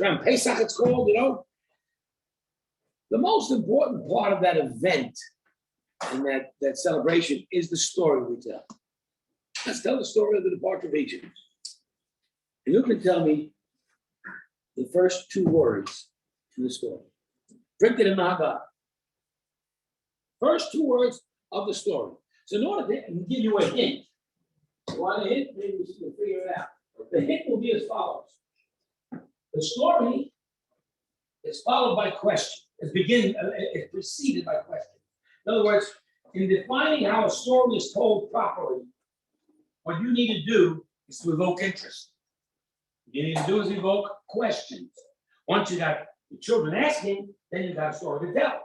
Around Pesach, it's called, you know. The most important part of that event and that celebration is the story we tell. Let's tell the story of the departure of Egypt. And you can tell me the first two words in the story. Printed in the Haggadah. First two words of the story. So in order to give you a hint, you want a hint, maybe we can figure it out. The hint will be as follows. The story is followed by question. It's preceded by question. In other words, in defining how a story is told properly, what you need to do is to evoke interest. What you need to do is evoke questions. Once you got the children asking, then you got a story to tell.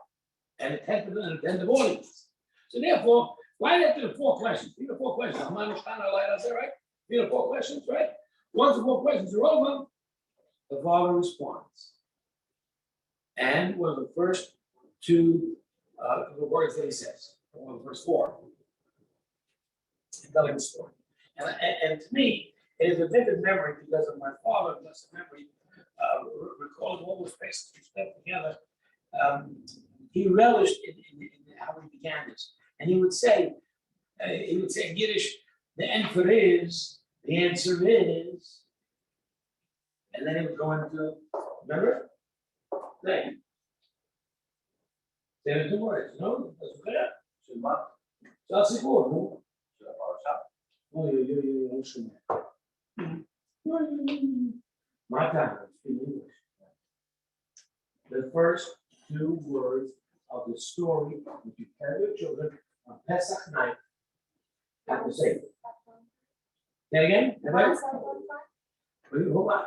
And attentive audience. So therefore, right after the four questions, these are four questions. I'm understanding right? These are four questions, right? Once the four questions are over, the father responds. And one of the first two the words that he says, one of the first four, telling the story. And to me, it is a vivid memory because of my father, blessed memory, recalling all those faces we spent together. He relished in how we began this. And he would say in Yiddish, the answer is, and then he would go into, remember? Say the two words, no? That's clear. SHEMOT. That's the word, no? My time, in English. The first two words of the story that you tell your children on Pesach night have to say. Say again? Hold on.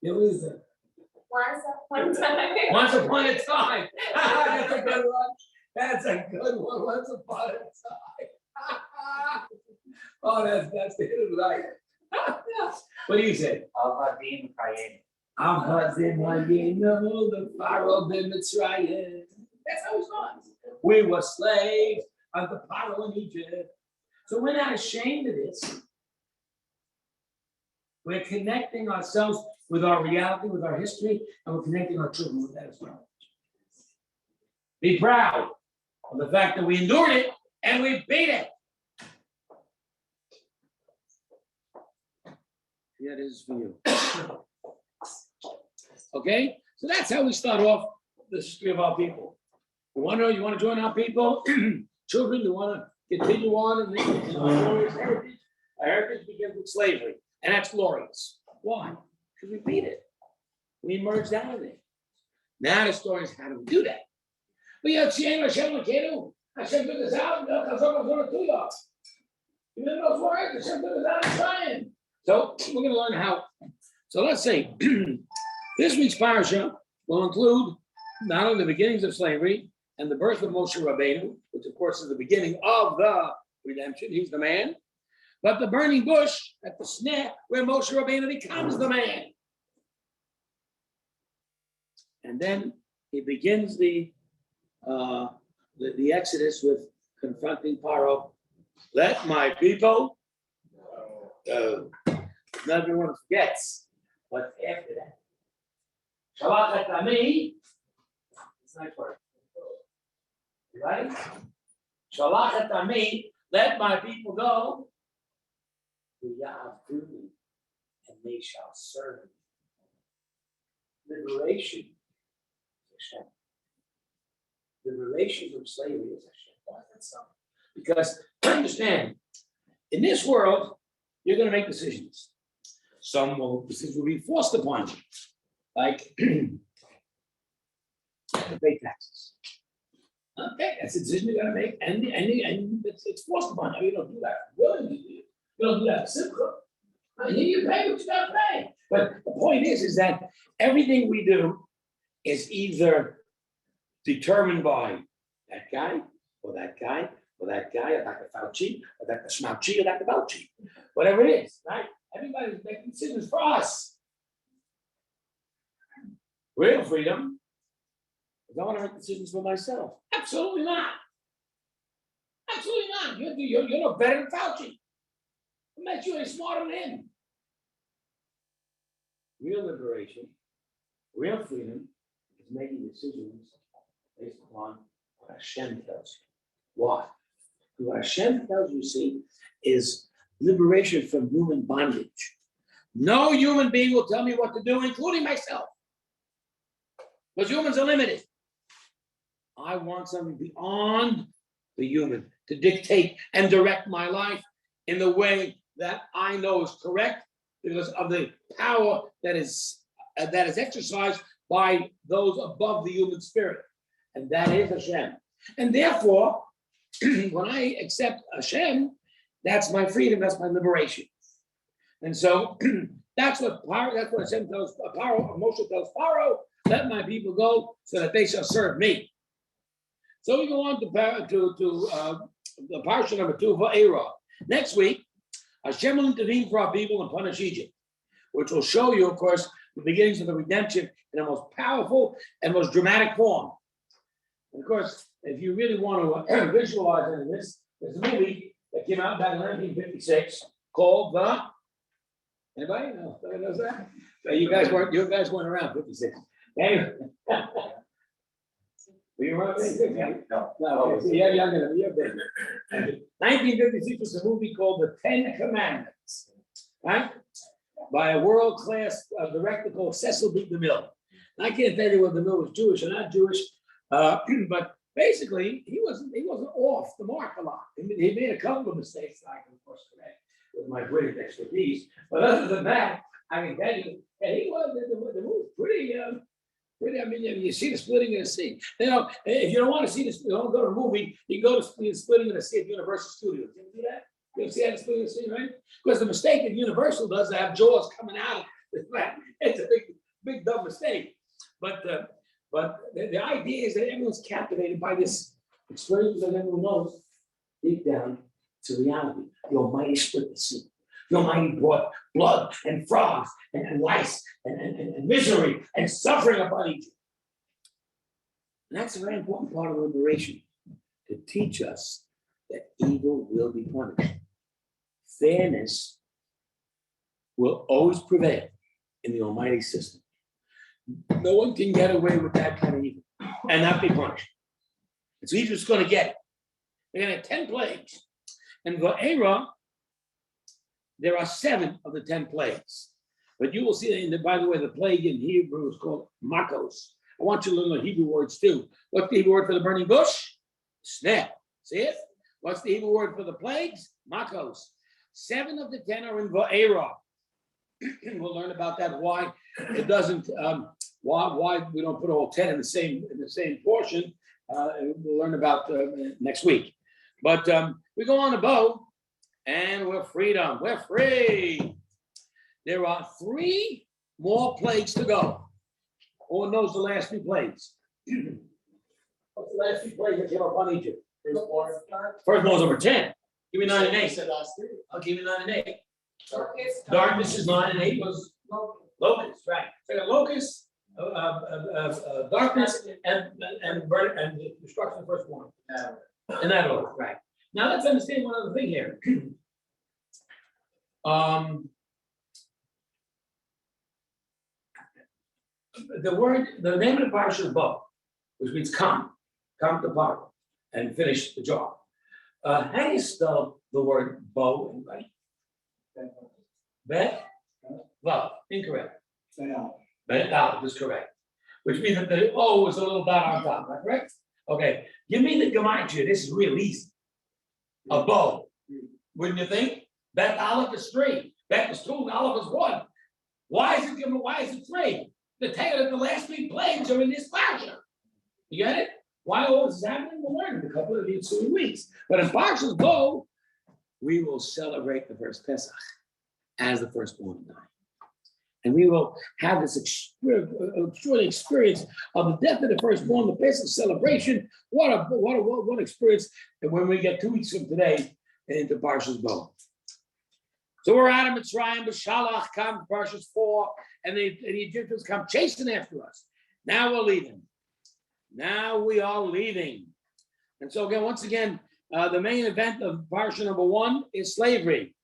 What is it? Once upon a time. That's a good one. That's a good one. Once upon a time. Oh, that's the hit of the night. What do you say? Avadim Chayim. Avadim Chayim, the Pharaoh ben Mitzrayim. That's how it starts. We were slaves of the Pharaoh in Egypt. So we're not ashamed of this. We're connecting ourselves with our reality, with our history, and we're connecting our children with that as well. Be proud of the fact that we endured it and we beat it. That is for you. Okay? So that's how we start off the history of our people. You want to join our people? Children, you want to continue on in our glorious heritage? Our heritage begins with slavery, and that's glorious. Why? Because we beat it. We emerged out of it. Now the story is how do we do that? Hashem took us out. You know those words? Hashem took us out and trying. So we're going to learn how. So let's say this week's parasha will include not only the beginnings of slavery and the birth of Moshe Rabbeinu, which of course is the beginning of the redemption. He's the man. But the burning bush at the snare where Moshe Rabbeinu becomes the man. And then he begins the Exodus with confronting Paro. Let my people go. Not everyone forgets what's after that. Shalach et ami. It's a nice word. Right? Shalach et ami. Let my people go. And they shall serve me. Liberation. Liberation from slavery is Hashem. Why is that so? Because understand, in this world, you're going to make decisions. Some decisions will be forced upon you, like pay taxes. Okay, that's a decision you got to make, and it's forced upon you. You don't do that willingly. You don't do that simple. You pay what you got to pay. But the point is that everything we do is either determined by that guy, or that guy, or that guy, or Dr. Fauci, or Dr. Schmauci, or Dr. Bauchi. Whatever it is, right? Everybody's making decisions for us. Real freedom. I don't want to make decisions for myself. Absolutely not. Absolutely not. You're no better than Fauci. I bet you ain't smarter than him. Real liberation Real freedom is making decisions based upon what Hashem tells you. Why? Because what Hashem tells you, see, is liberation from human bondage. No human being will tell me what to do, including myself. Because humans are limited. I want something beyond the human to dictate and direct my life in the way that I know is correct because of the power that is exercised by those above the human spirit. And that is Hashem. And therefore, when I accept Hashem, that's my freedom, that's my liberation. And so that's what Hashem tells Moshe tells Pharaoh, let my people go so that they shall serve me. So we go on to the parsha number 2 for Va'era. Next week, Hashem will intervene for our people and punish Egypt, which will show you, of course, the beginnings of the redemption in the most powerful and most dramatic form. And of course, if you really want to visualize any of this, there's a movie that came out back in 1956 called anybody knows that? You guys weren't around 56. Anyway. Were you around 56? No. Okay. So you're younger than me. You're bigger. 1956 was a movie called The 10 Commandments, right? By a world-class director called Cecil B. DeMille. I can't tell you whether DeMille was Jewish or not Jewish, but basically he wasn't off the mark a lot. He made a couple of mistakes that I can, of course, correct with my great expertise. But other than that, I can tell you, and he was the movie pretty. I mean, you see the splitting of the sea. You know, if you don't want to see this, you don't go to a movie. You can go to the splitting of the sea at Universal Studios. You do that? You see that splitting of the sea, right? Because the mistake that Universal does, they have jaws coming out. It's a big dumb mistake. But the idea is that everyone's captivated by this experience that everyone knows deep down to reality. The Almighty split the sea. The Almighty brought blood and frogs and lice and misery and suffering upon Egypt. And that's a very important part of liberation, to teach us that evil will be punished. Fairness will always prevail in the Almighty system. No one can get away with that kind of evil and not be punished. And so Egypt's going to get it. They're going to have 10 plagues. And Va'era, there are 7 of the 10 plagues. But you will see, by the way, the plague in Hebrew is called makos. I want you to learn the Hebrew words too. What's the Hebrew word for the burning bush? Sneh. See it? What's the Hebrew word for the plagues? Makos. 7 of the 10 are in Va'era. We'll learn about that. Why it doesn't? Why we don't put all 10 in the same portion? We'll learn about next week. But we go on to Bo, and we're freedom. We're free. There are 3 more plagues to go. Who knows the last 3 plagues? What's the last 3 plagues that came upon Egypt? First one's over 10. Give me 9 and 8. I'll give you 9 and 8. Darkness is 9 and 8 was locusts, right? So the locusts, darkness, and the destruction of the first one. And that order, right? Now let's understand one other thing here. The name of the parsha is Bo, which means come to power and finish the job. How do you spell the word Bo, anybody? Bet? Vav, incorrect. Bet out is correct. Which means that the O is a little dot on top, right? Correct? Okay. Give me the gematria. This is real easy. A bow. Wouldn't you think? Bet Aleph is 3. Bet is 2. Aleph is 1. Why is it 3? The last 3 plagues are in this parsha. You get it? Why all this is happening? We'll learn in a couple of these 2 weeks. But in Parshas Bo, we will celebrate the first Pesach as the firstborn of 9. And we will have this extraordinary experience of the death of the firstborn, the Pesach celebration. What experience! And when we get 2 weeks from today into Parshas Bo. So we're out of Mitzrayim, B'Shalach come Parshas 4, and the Egyptians come chasing after us. Now we're leaving. Now we are leaving. And so again, once again, the main event of Parsha number 1 is slavery.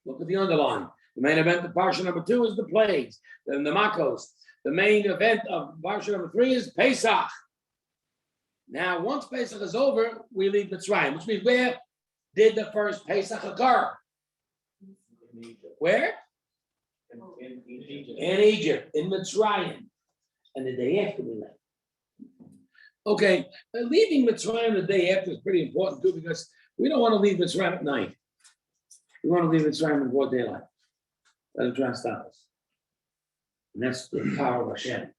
Look at the underline. The main event of Parsha number 2 is the plagues, then the Makos. the main event of Parsha number 3 is Pesach. Now, once Pesach is over, we leave Mitzrayim, which means where did the first Pesach occur? Where? In Egypt. In Egypt, in Mitzrayim. And the day after we left. Okay, leaving Mitzrayim the day after is pretty important too, because we don't want to leave Mitzrayim at night. We want to leave Mitzrayim in broad daylight. Let him try and stop us. And that's the power of Hashem.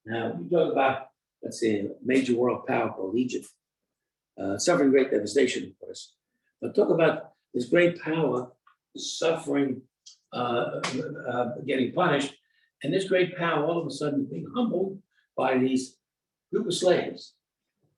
Now, we talk about, let's say, a major world power called Egypt, suffering great devastation, of course. But talk about this great power suffering, getting punished, and this great power all of a sudden being humbled by these group of slaves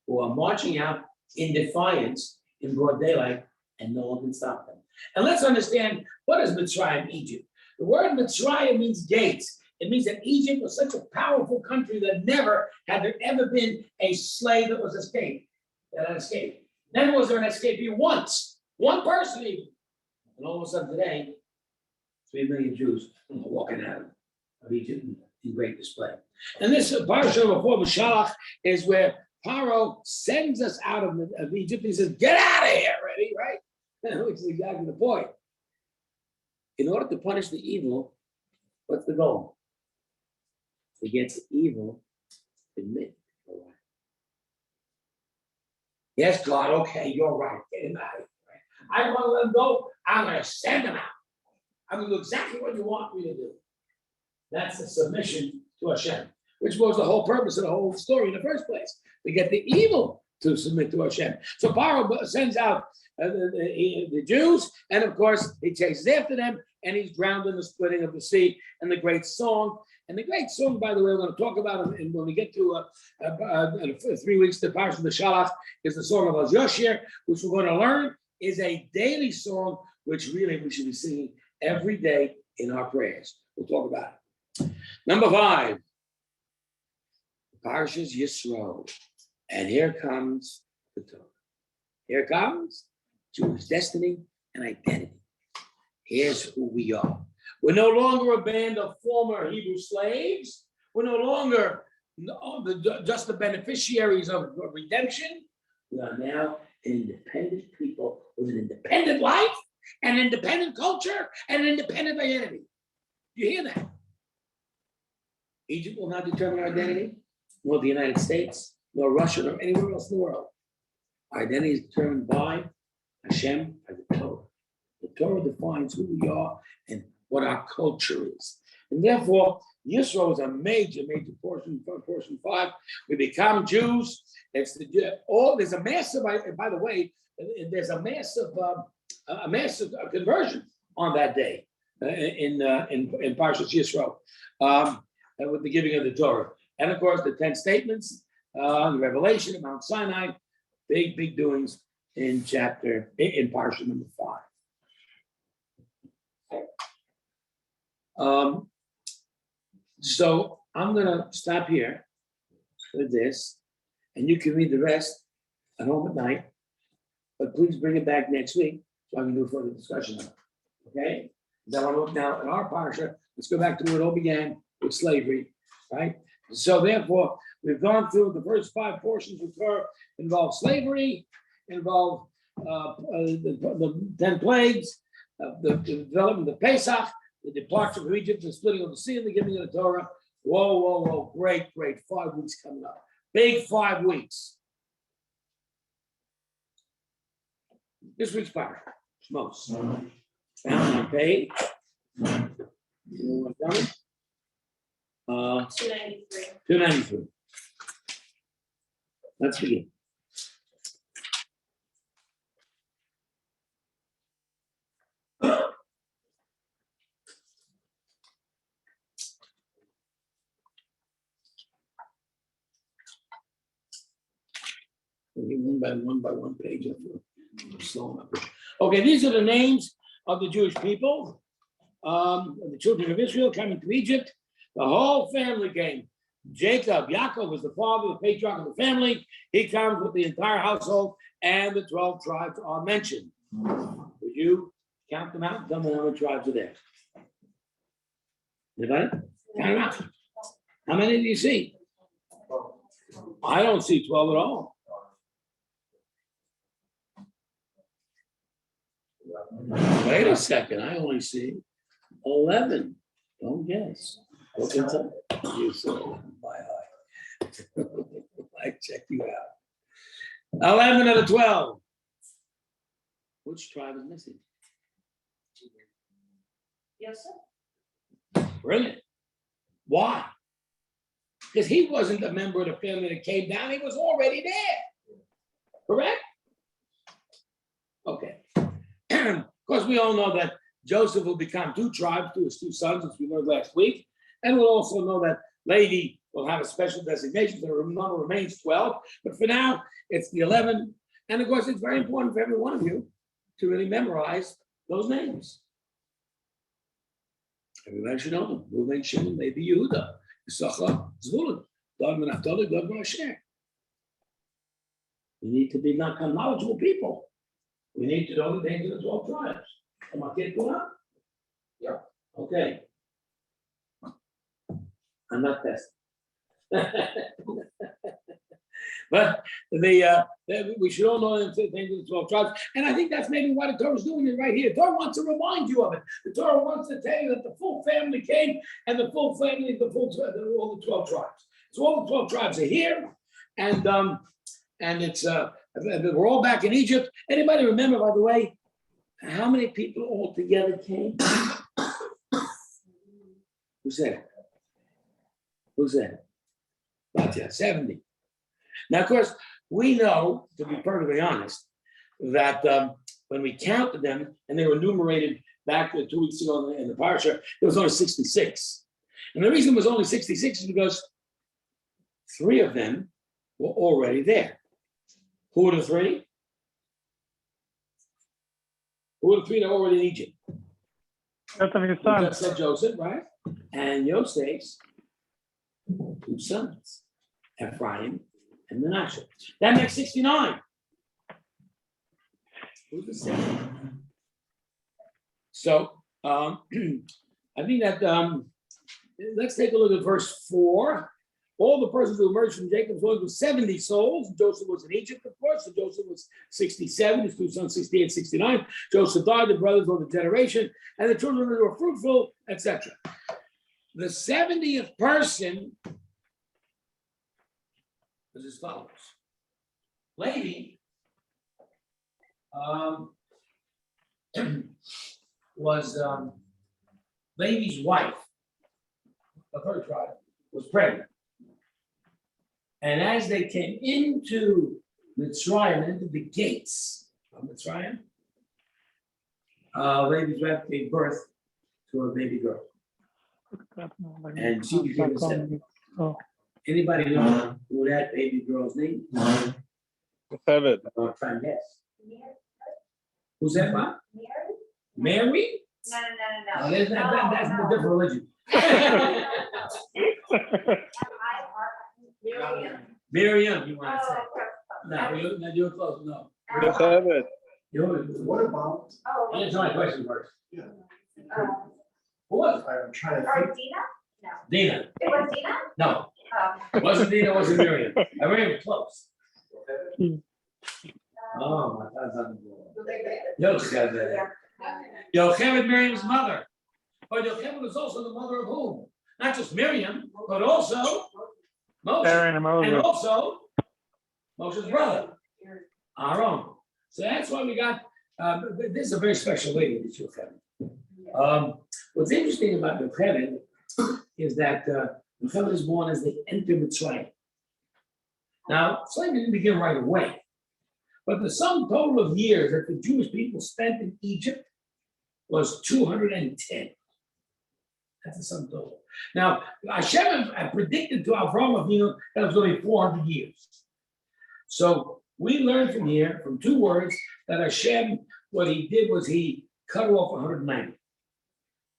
who are marching out in defiance in broad daylight, and no one can stop them. And let's understand, what is Mitzrayim, Egypt? The word Mitzrayim means gates. It means that Egypt was such a powerful country that never had there ever been a slave that was escaped. That had escaped. Never was there an escapee once. One person even. And all of a sudden today, 3 million Jews are walking out of Egypt in great display. And this parsha before B'Shalach is where Paro sends us out of Egypt. He says, get out of here already, right? Which is exactly the point. In order to punish the evil, what's the goal? To get the evil admit. Yes, God, okay, you're right. Get him out of here. Right? I want to let him go. I'm going to send him out. I'm going to do exactly what you want me to do. That's the submission to Hashem, which was the whole purpose of the whole story in the first place, to get the evil to submit to Hashem. So Paro sends out the Jews, and of course, he chases after them, and he's drowned in the splitting of the sea, and the great song. And the great song, by the way, we're going to talk about it, and when we get to 3 weeks to Parshat B'Shalach, is the song of Az Yoshir, which we're going to learn is a daily song, which really we should be singing every day in our prayers. We'll talk about it. Number 5, Parshas Yisro. And here comes the Torah. Here comes Jewish destiny and identity. Here's who we are. We're no longer a band of former Hebrew slaves. We're no longer just the beneficiaries of redemption. We are now an independent people with an independent life, an independent culture, and an independent identity. You hear that? Egypt will not determine our identity, nor the United States, nor Russia, nor anywhere else in the world. Our identity is determined by Hashem, by the Torah. The Torah defines who we are and what our culture is. And therefore, Yisro is a major portion, portion 5. We become Jews. There's a massive, by the way, there's a massive conversion on that day in Parshas Yisro, with the giving of the Torah. And of course, the 10 statements, the revelation of Mount Sinai, big doings in Parsha number 5. So I'm going to stop here with this, and you can read the rest at home at night, but please bring it back next week so I can do further discussion on it. Okay? Because I want to look now at our Parsha. Let's go back to where it all began with slavery, right? So therefore, we've gone through the first 5 portions of Torah, involve slavery, involve the 10 plagues, the development of Pesach, the departure from Egypt, the splitting of the sea, and the giving of the Torah. Whoa, great, 5 weeks coming up. Big 5 weeks. This week's Parsha, Shmos. Found on page. 293. 293. Let's begin. One by one page. Okay, these are the names of the Jewish people, the children of Israel coming to Egypt. The whole family came. Yaakov was the father, the patriarch of the family. He comes with the entire household, and the 12 tribes are mentioned. Would you count them out and tell me how many tribes are there? Anybody? Count them out. How many do you see? I don't see 12 at all. Wait a second, I only see 11. Don't guess. Look into you said my eye. I check you out. 11 out of 12. Which tribe is missing? Yes, sir. Brilliant. Why? Because he wasn't a member of the family that came down, he was already there. Correct? Okay. Of course, we all know that Joseph will become 2 tribes through his 2 sons, as we learned last week. And we'll also know that Levi will have a special designation, so the number remains 12. But for now, it's the 11. And of course, it's very important for every one of you to really memorize those names. Everybody should know them. Reuven, Shimon, Levi, Yehuda, Issachar, Zvulun, Dan, Naphtali, Gad, Asher. We need to be knowledgeable people. We need to know the names of the 12 tribes. Am I getting going up? Yeah. Okay. I'm not testing. But we should all know the names of the 12 tribes. And I think that's maybe why the Torah is doing it right here. The Torah wants to remind you of it. The Torah wants to tell you that the full family came and the full family, all the 12 tribes. So all the 12 tribes are here. And it's we're all back in Egypt. Anybody remember, by the way, how many people altogether came? Who said? Who said? Gotcha, 70. Now, of course, we know, to be perfectly honest, that when we counted them and they were enumerated back 2 weeks ago in the parsha, it was only 66. And the reason it was only 66 is because 3 of them were already there. Who are the 3? Who are the 3 that were already in Egypt? Joseph, your son. Said Joseph, right? And Yosef's 2 sons, Ephraim and Manasseh. That makes 69. Who's the 7? So I think that let's take a look at verse 4. All the persons who emerged from Jacob's loins were 70 souls. Joseph was in Egypt, of course. So Joseph was 67, his 2 sons 68, 69. Joseph died, the brothers were the generation, and the children were fruitful, etc. The 70th person was as follows. Levi was Levi's wife, the 3rd tribe, was pregnant. And as they came into Mitzrayim, into the gates of Mitzrayim, Levi's wife gave birth to a baby girl. And she became a 7. Oh. Anybody know who that baby girl's name? 7. I'll try and guess. Who's that, Bob? Mary? No. That's a different religion. Miriam, you want to say? No, you're close. No. 7. What about? Answer my question first. Yeah. Who was it? I'm trying to Or think. Dina? No. Dina. It was Dina? No, Oh. it wasn't Dina, it wasn't Miriam. I really was close. Oh, my God. Yocheved. Yocheved, Miriam's mother. But Yocheved was also the mother of whom? Not just Miriam, but also Moses. Aaron and Moses. And also Moses' brother, Aaron. So that's why we got, this is a very special lady, this Yocheved. What's interesting about Yocheved is that Yocheved is born as they enter Mitzrayim. Now, slavery didn't begin right away, but the sum total of years that the Jewish people spent in Egypt was 210. That's the sum total. Now, Hashem had predicted to Avraham Avinu that it was going to be 400 years. So we learn from here, from 2 words, that Hashem, what he did was he cut off 190.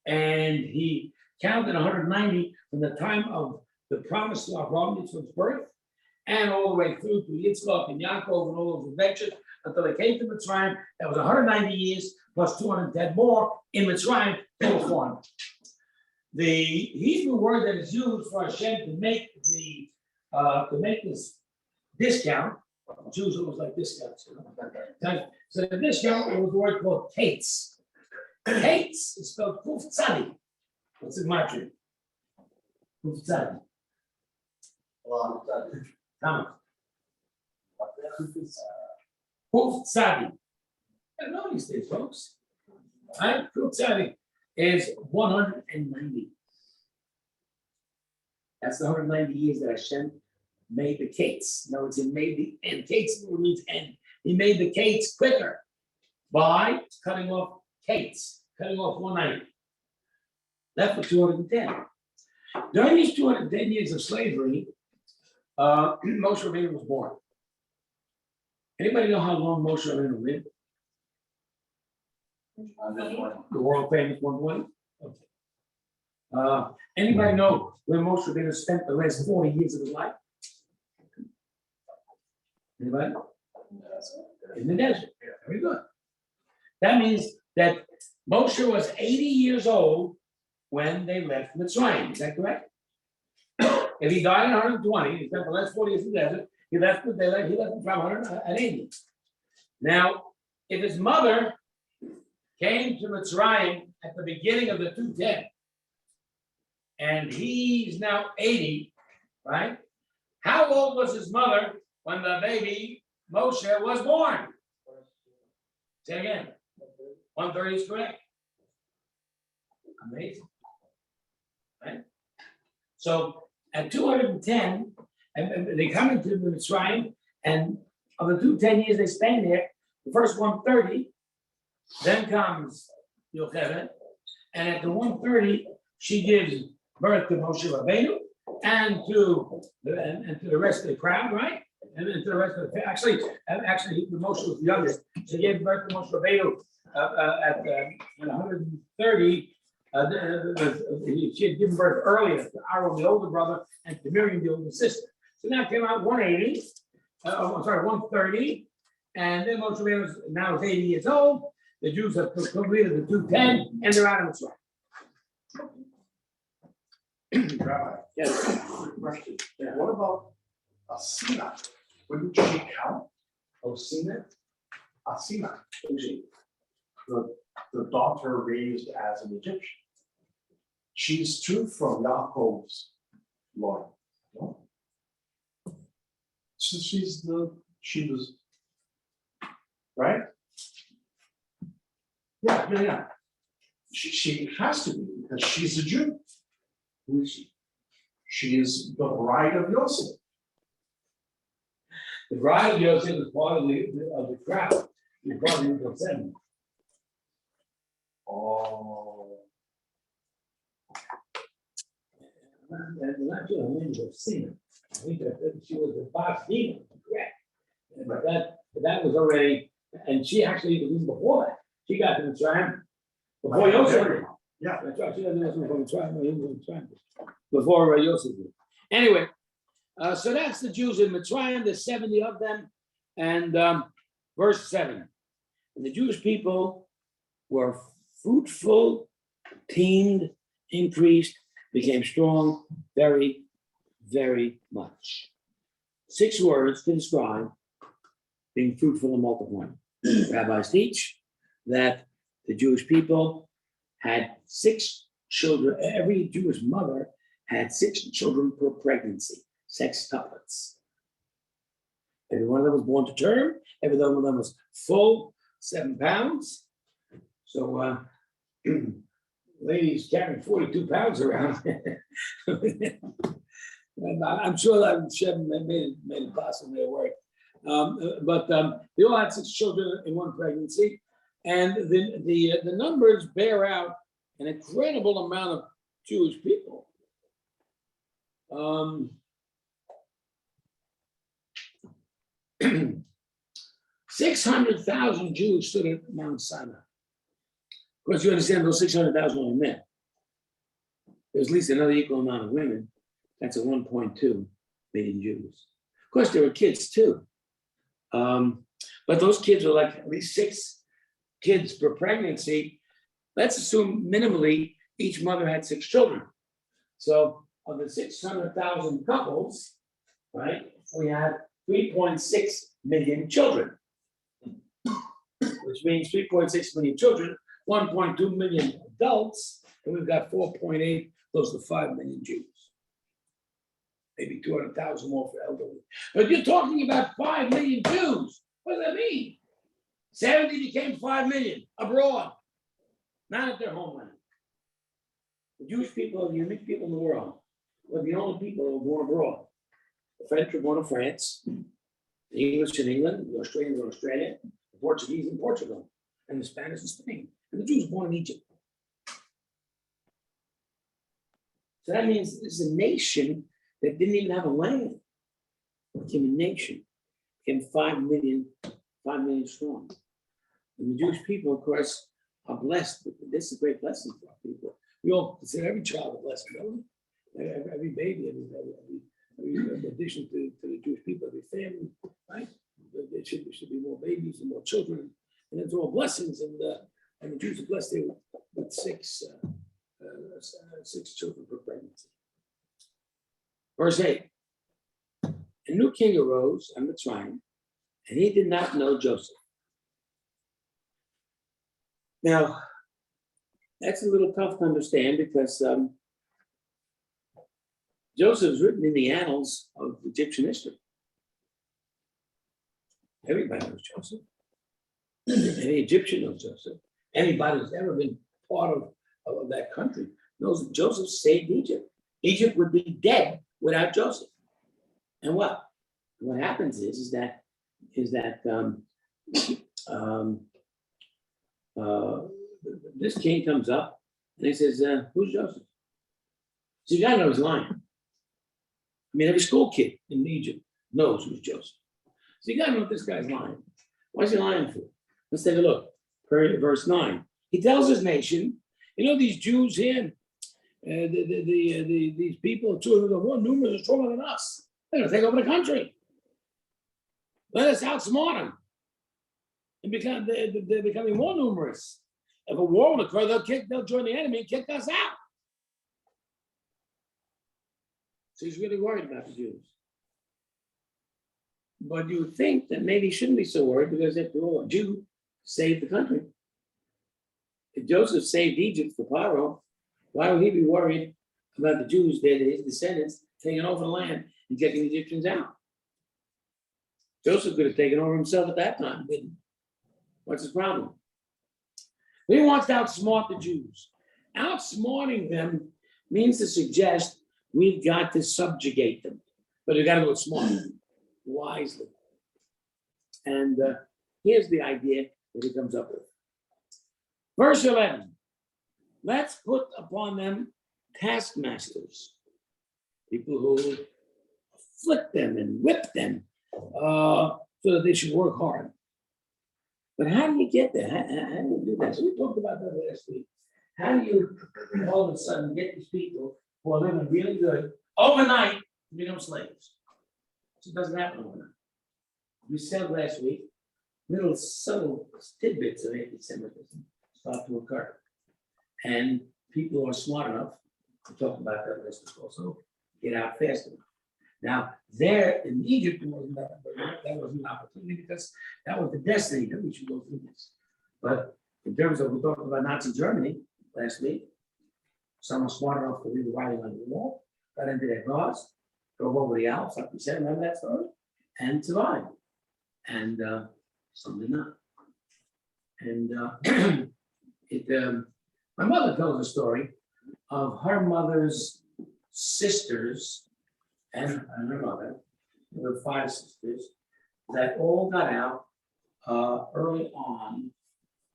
And he counted 190 from the time of the promise to Avraham Yitzchak's birth, and all the way through to Yitzchak and Yaakov and all those adventures until they came to Mitzrayim. That was 190 years plus 210 more in Mitzrayim, total 400. the Hebrew word that is used for Hashem to make this discount, Jews always like discounts, you know? So the discount was the word called kates. Kates is spelled kuf tzadi. What's the matter? Kuf tzadi. Come on. Kuf tzadi. I know these things, folks. Right? Kuf tzadi is 190. That's the 190 years that Hashem made the kates. No, it's he made the and kates means end. He made the kates quicker by cutting off kates, cutting off 190. Left with 210. During these 210 years of slavery, Moshe Rabbeinu was born. Anybody know how long Moshe Rabbeinu lived? The world famous 120. Okay. Anybody know where Moshe Rabbeinu spent the last 40 years of his life? Anybody? In the desert. Very good. That means that Moshe was 80 years old when they left Mitzrayim. Is that correct? If he died at 120, he spent the last 40 years in the desert, he left him from 180. Now, if his mother came to Mitzrayim at the beginning of the 210, and he's now 80, right? How old was his mother when the baby Moshe was born? Say again. 130 is correct. Amazing. Right? So at 210, and they come into the Mitzrayim, and of the 210 years they spend there, the first 130, then comes Yocheved, and at the 130, she gives birth to Moshe Rabbeinu and to the rest of the crowd, right? And then to the rest of the actually, the Moshe was the youngest. She gave birth to Moshe Rabbeinu at 130. She had given birth earlier to Aaron, the older brother, and to Miriam, the older sister. So now it came out 180. 130, and then Moshe Rabbeinu now is 80 years old. The Jews have completed the 210, and they're out of Mitzrayim. Rabbi, Yes. question. What about Asina? Wouldn't she count? Osina? Asina, the daughter raised as an Egyptian. She's too from Yaakov's line. No? So she was, right? Yeah. She has to be because she's a Jew. Who is she? She is the bride of Yosef. The bride of Yosef is part of the crowd. She's part of the descendant. Oh. And not sure her name was Osina. I think that she was the boss demon, correct? But that was already, and she actually even before that, she got to Mitzrayim before Yosef. Yeah. That's right. She doesn't know from Mitzrayim. Before Yosef. Anyway, so that's the Jews in Mitzrayim. There's 70 of them, and verse 7. And the Jewish people were fruitful, teemed, increased, became strong, very, very much. 6 words to describe being fruitful and multiplying. Rabbis teach that the Jewish people had 6 children. Every Jewish mother had 6 children per pregnancy, sextuplets. Every one of them was born to term. Every one of them was full, 7 pounds. So ladies carrying 42 pounds around. I'm sure that Shem made it possible to work. But they all had 6 children in one pregnancy. And the numbers bear out an incredible amount of Jewish people. 600,000 Jews stood at Mount Sinai. Of course, you understand those 600,000 were men. There's at least another equal amount of women. That's a 1.2 million Jews. Of course, there were kids too. But those kids were like at least 6 kids per pregnancy. Let's assume minimally each mother had 6 children. So of the 600,000 couples, right, we had 3.6 million children. Which means 3.6 million children, 1.2 million adults, and we've got 4.8, close to 5 million Jews. Maybe 200,000 more for elderly. But you're talking about 5 million Jews. What does that mean? 70 became 5 million abroad, not at their homeland. The Jewish people are the unique people in the world. We're the only people who are born abroad. The French were born in France, the English in England, the Australians in Australia, the Portuguese in Portugal, and the Spanish in Spain, and the Jews born in Egypt. So that means this is a nation that didn't even have a land. It became a nation, became 5 million strong. And the Jewish people, of course, are blessed. This is a great blessing for our people. We all consider every child a blessing, don't we? Every baby, every addition to the Jewish people, every family, right? There should be more babies and more children, and it's all blessings. And the Jews are blessed there with 6 children per pregnancy. Verse 8. A new king arose on Mitzrayim, and he did not know Joseph. Now, that's a little tough to understand because Joseph is written in the annals of Egyptian history. Everybody knows Joseph. Any Egyptian knows Joseph. Anybody who's ever been part of that country knows that Joseph saved Egypt. Egypt would be dead without Joseph. And what happens is that this king comes up and he says, who's Joseph? So you gotta know he's lying. I mean, every school kid in Egypt knows who's Joseph. So you gotta know what this guy's lying. Why is he lying for? Let's take a look. Verse 9. He tells his nation, you know, these Jews here, these people, 2 of them are more numerous and stronger than us. They're gonna take over the country. Let us outsmart them. And they're becoming more numerous. If a war will occur, they'll join the enemy and kick us out. So he's really worried about the Jews. But you would think that maybe he shouldn't be so worried because after all, a Jew saved the country. If Joseph saved Egypt for Pharaoh, why would he be worried about the Jews there, his descendants, taking over the land and kicking the Egyptians out? Joseph could have taken over himself at that time, didn't. What's his problem? He wants to outsmart the Jews. Outsmarting them means to suggest we've got to subjugate them, but we've got to do it smartly, wisely. And here's the idea that he comes up with. Verse 11, let's put upon them taskmasters, people who afflict them and whip them so that they should work hard. But how do you get there? How do you do that? So we talked about that last week. How do you all of a sudden get these people who are living really good overnight to become slaves? So it doesn't happen overnight. We said last week, little subtle tidbits of anti-Semitism start to occur. And people who are smart enough to talk about that last week also get out fast enough. Now, there in Egypt, that wasn't an opportunity because that was the destiny that we should go through this. But in terms of, we talked about Nazi Germany last week, someone smart enough to read the writing on the wall, got into their cars, drove over the Alps, like we said, remember that story? And survived. And some did not. And my mother tells a story of her mother's sisters and her mother. There were 5 sisters that all got out early on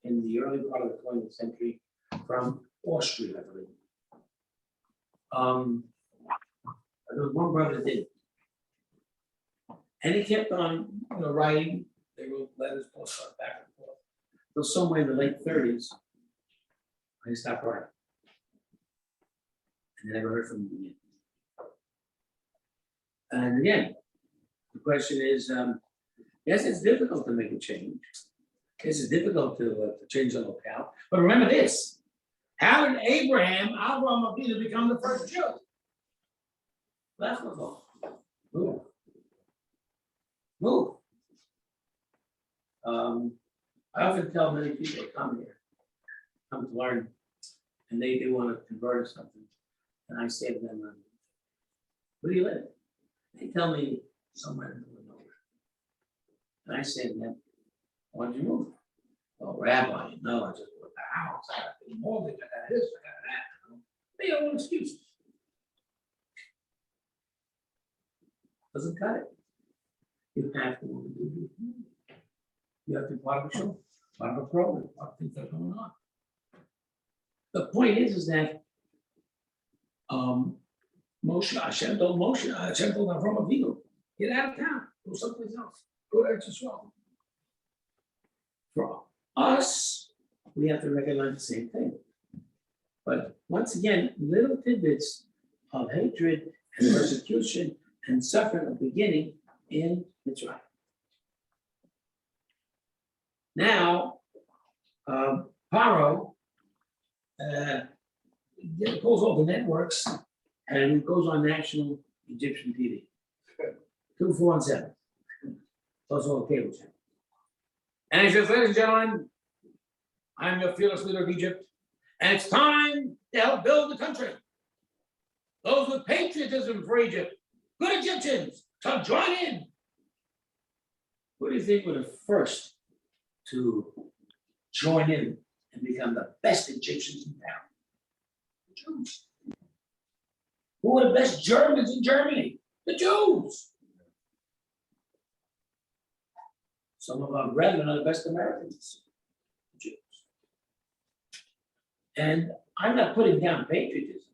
in the early part of the 20th century from Austria, I believe. There was one brother that did. And he kept on, writing. They wrote letters, postcards back and forth. So somewhere in the late 30s, he stopped writing. And I never heard from him again. And again, the question is, yes, it's difficult to make a change. Yes, it's difficult to change the locale. But remember this, How did Abraham, Avram Avinu, become the first Jew? That's what's all. Move. Move. I often tell many people that come here, come to learn, and they do want to convert or something. And I say to them, where do you live? They tell me somewhere in the middle of nowhere. And I say to them, why did you move? Oh, Rabbi, no, I just bought the house, I got the mortgage, I got this, I got that. They don't want excuses. Doesn't cut it. You have to want to do it. You have to be part of a show, part of a program, part of things that are going on. The point is that Moshe, Hashem told Avram Avinu, get out of town, go someplace else, go to Eretz Yisrael. For us, we have to recognize the same thing. But once again, little tidbits of hatred and persecution and suffering are beginning in Mitzrayim. Now, Paro pulls all the networks and it goes on national Egyptian TV. 2, 4, and 7. Plus all the cable channels. And he says, ladies and gentlemen, I'm your fearless leader of Egypt, and it's time to help build the country. Those with patriotism for Egypt, good Egyptians, so join in. Who do you think were the first to join in and become the best Egyptians in town? The Jews. Who were the best Germans in Germany? The Jews. Some of our brethren are the best Americans, the Jews. And I'm not putting down patriotism.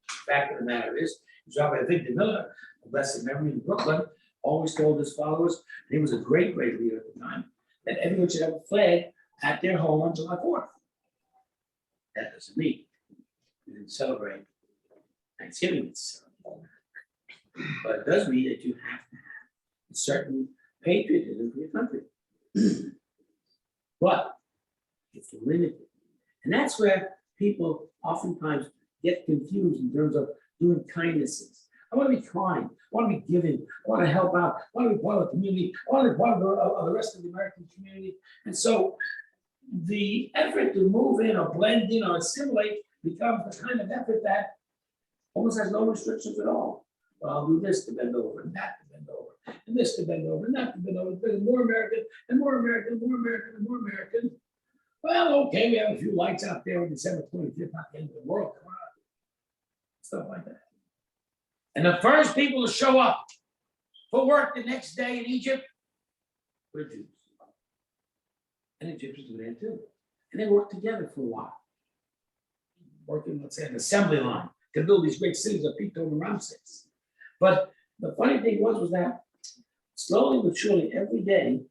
The fact of the matter is, Rabbi Victor Miller, of blessed memory in Brooklyn, always told his followers, and he was a great, great leader at the time, that everyone should have a flag at their home on July 4th. That doesn't mean we didn't celebrate Thanksgiving, but it does mean that you have to have a certain patriotism for your country. But it's limited. And that's where people oftentimes get confused in terms of doing kindnesses. I want to be kind. I want to be giving. I want to help out. I want to be part of the community. I want to be part of the rest of the American community. And so the effort to move in or blend in or assimilate becomes the kind of effort that almost has no restrictions at all. Well, I'll do this to bend over and that to bend over and this to bend over and that to bend over. There's more American and more American and more American and more American. Well, okay, we have a few lights out there on December 25th, not the end of the world. Come on. Stuff like that. And the first people to show up for work the next day in Egypt were Jews. And Egyptians were there too. And they worked together for a while. Working, let's say, an assembly line to build these great cities of Pithom and Ramses. But the funny thing was that slowly but surely every day,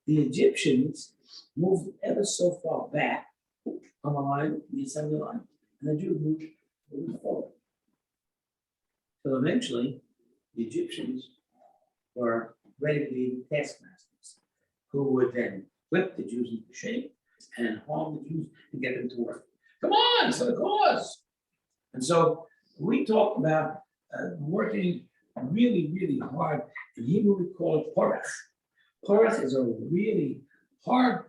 the Egyptians moved ever so far back on the line, the assembly line, and the Jews moved forward. So eventually, the Egyptians were ready to be taskmasters, who would then whip the Jews into shape and harm the Jews and get them to work. Come on, it's for the cause. And so we talk about working really, really hard. In Hebrew, we call it porach. Porach is a really hard,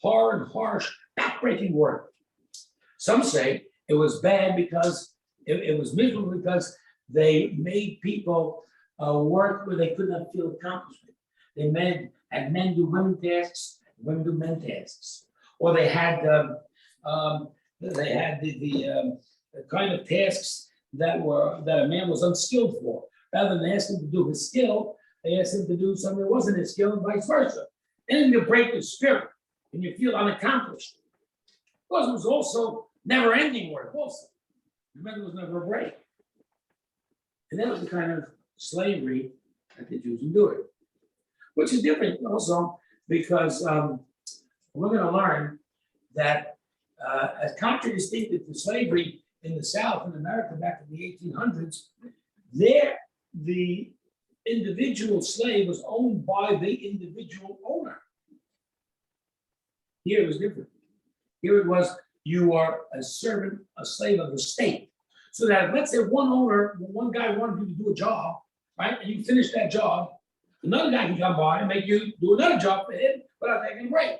harsh, backbreaking work. Some say it was bad because it was miserable because they made people work where they could not feel accomplishment. They had men do women tasks, women do men tasks, or they had the kind of tasks that a man was unskilled for. Rather than ask him to do his skill, they asked him to do something that wasn't his skill, and vice versa. And you break the spirit, and you feel unaccomplished. Because it was also never-ending work. Also, remember, there was never a break. And that was the kind of slavery that the Jews endured, which is different also because we're going to learn that as contradistinct to slavery in the South in America back in the 1800s, there the individual slave was owned by the individual owner. Here it was different. Here it was you are a servant, a slave of the state. So that, let's say one guy wanted you to do a job, right, and you finish that job, another guy can come by and make you do another job for him without taking a break.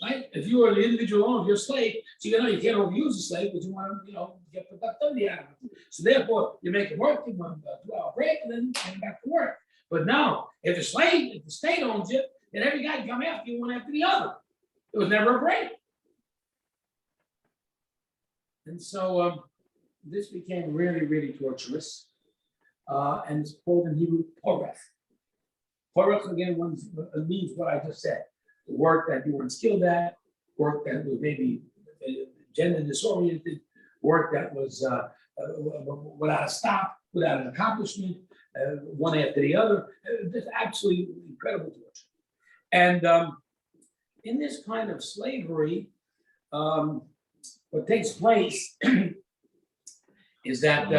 Right? If you are the individual owner, you're a slave, so you know you can't overuse a slave, but you want to, get productivity out of it. So therefore, you make it work, you want a 2-hour break, and then get back to work. But now, if the state owns it, then every guy can come after you one after the other. There was never a break. And so this became really, really torturous. And it's called in Hebrew porech. Porech again means what I just said. Work that you weren't skilled at, work that was maybe gender disoriented, work that was without a stop, without an accomplishment, one after the other. Just absolutely incredible torture. And in this kind of slavery, what takes place is that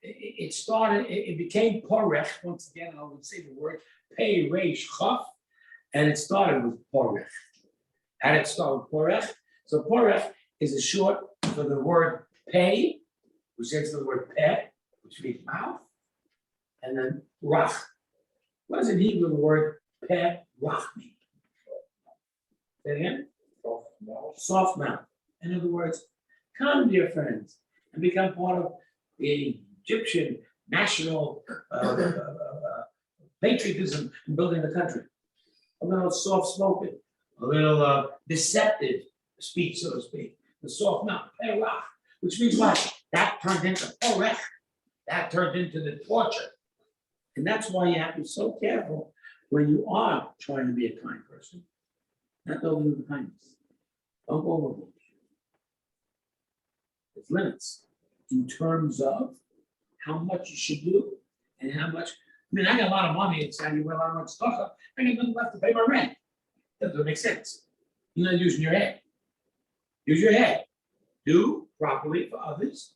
it became porech. Once again, I would say the word pei reish chaf, and it started with porech. How did it start with porech? So porech is a short for the word pei, which stands for the word peh, which means mouth, and then rach. What does in Hebrew the word peh rach mean? Say it again. Soft mouth. In other words, come, dear friends, and become part of the Egyptian national patriotism in building the country. A little soft-spoken, a little deceptive speech, so to speak. The soft mouth, perach, which means what? That turned into porech. That turned into the torture. And that's why you have to be so careful when you are trying to be a kind person. Not overdo the kindness. Don't go overboard. There's limits in terms of how much you should do and how much. I mean, I got a lot of money inside you, a lot of stuff. I got nothing left to pay my rent. That doesn't make sense. You're not using your head. Use your head. Do properly for others,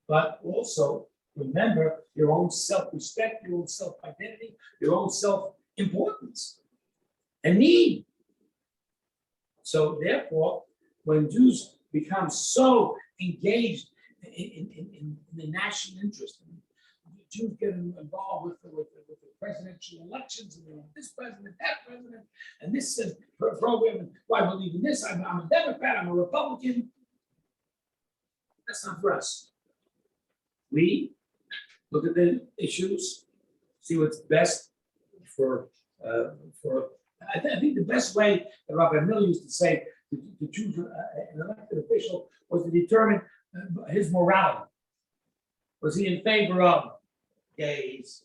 but also remember your own self-respect, your own self-identity, your own self-importance and need. So therefore, when Jews become so engaged in the national interest, Jews get involved with the presidential elections, and they want this president, that president, and this program, and well, I believe in this, I'm a Democrat, I'm a Republican. That's not for us. We look at the issues, see what's best for I think the best way that Rabbi Miller used to say to choose an elected official was to determine his morality. Was he in favor of gays,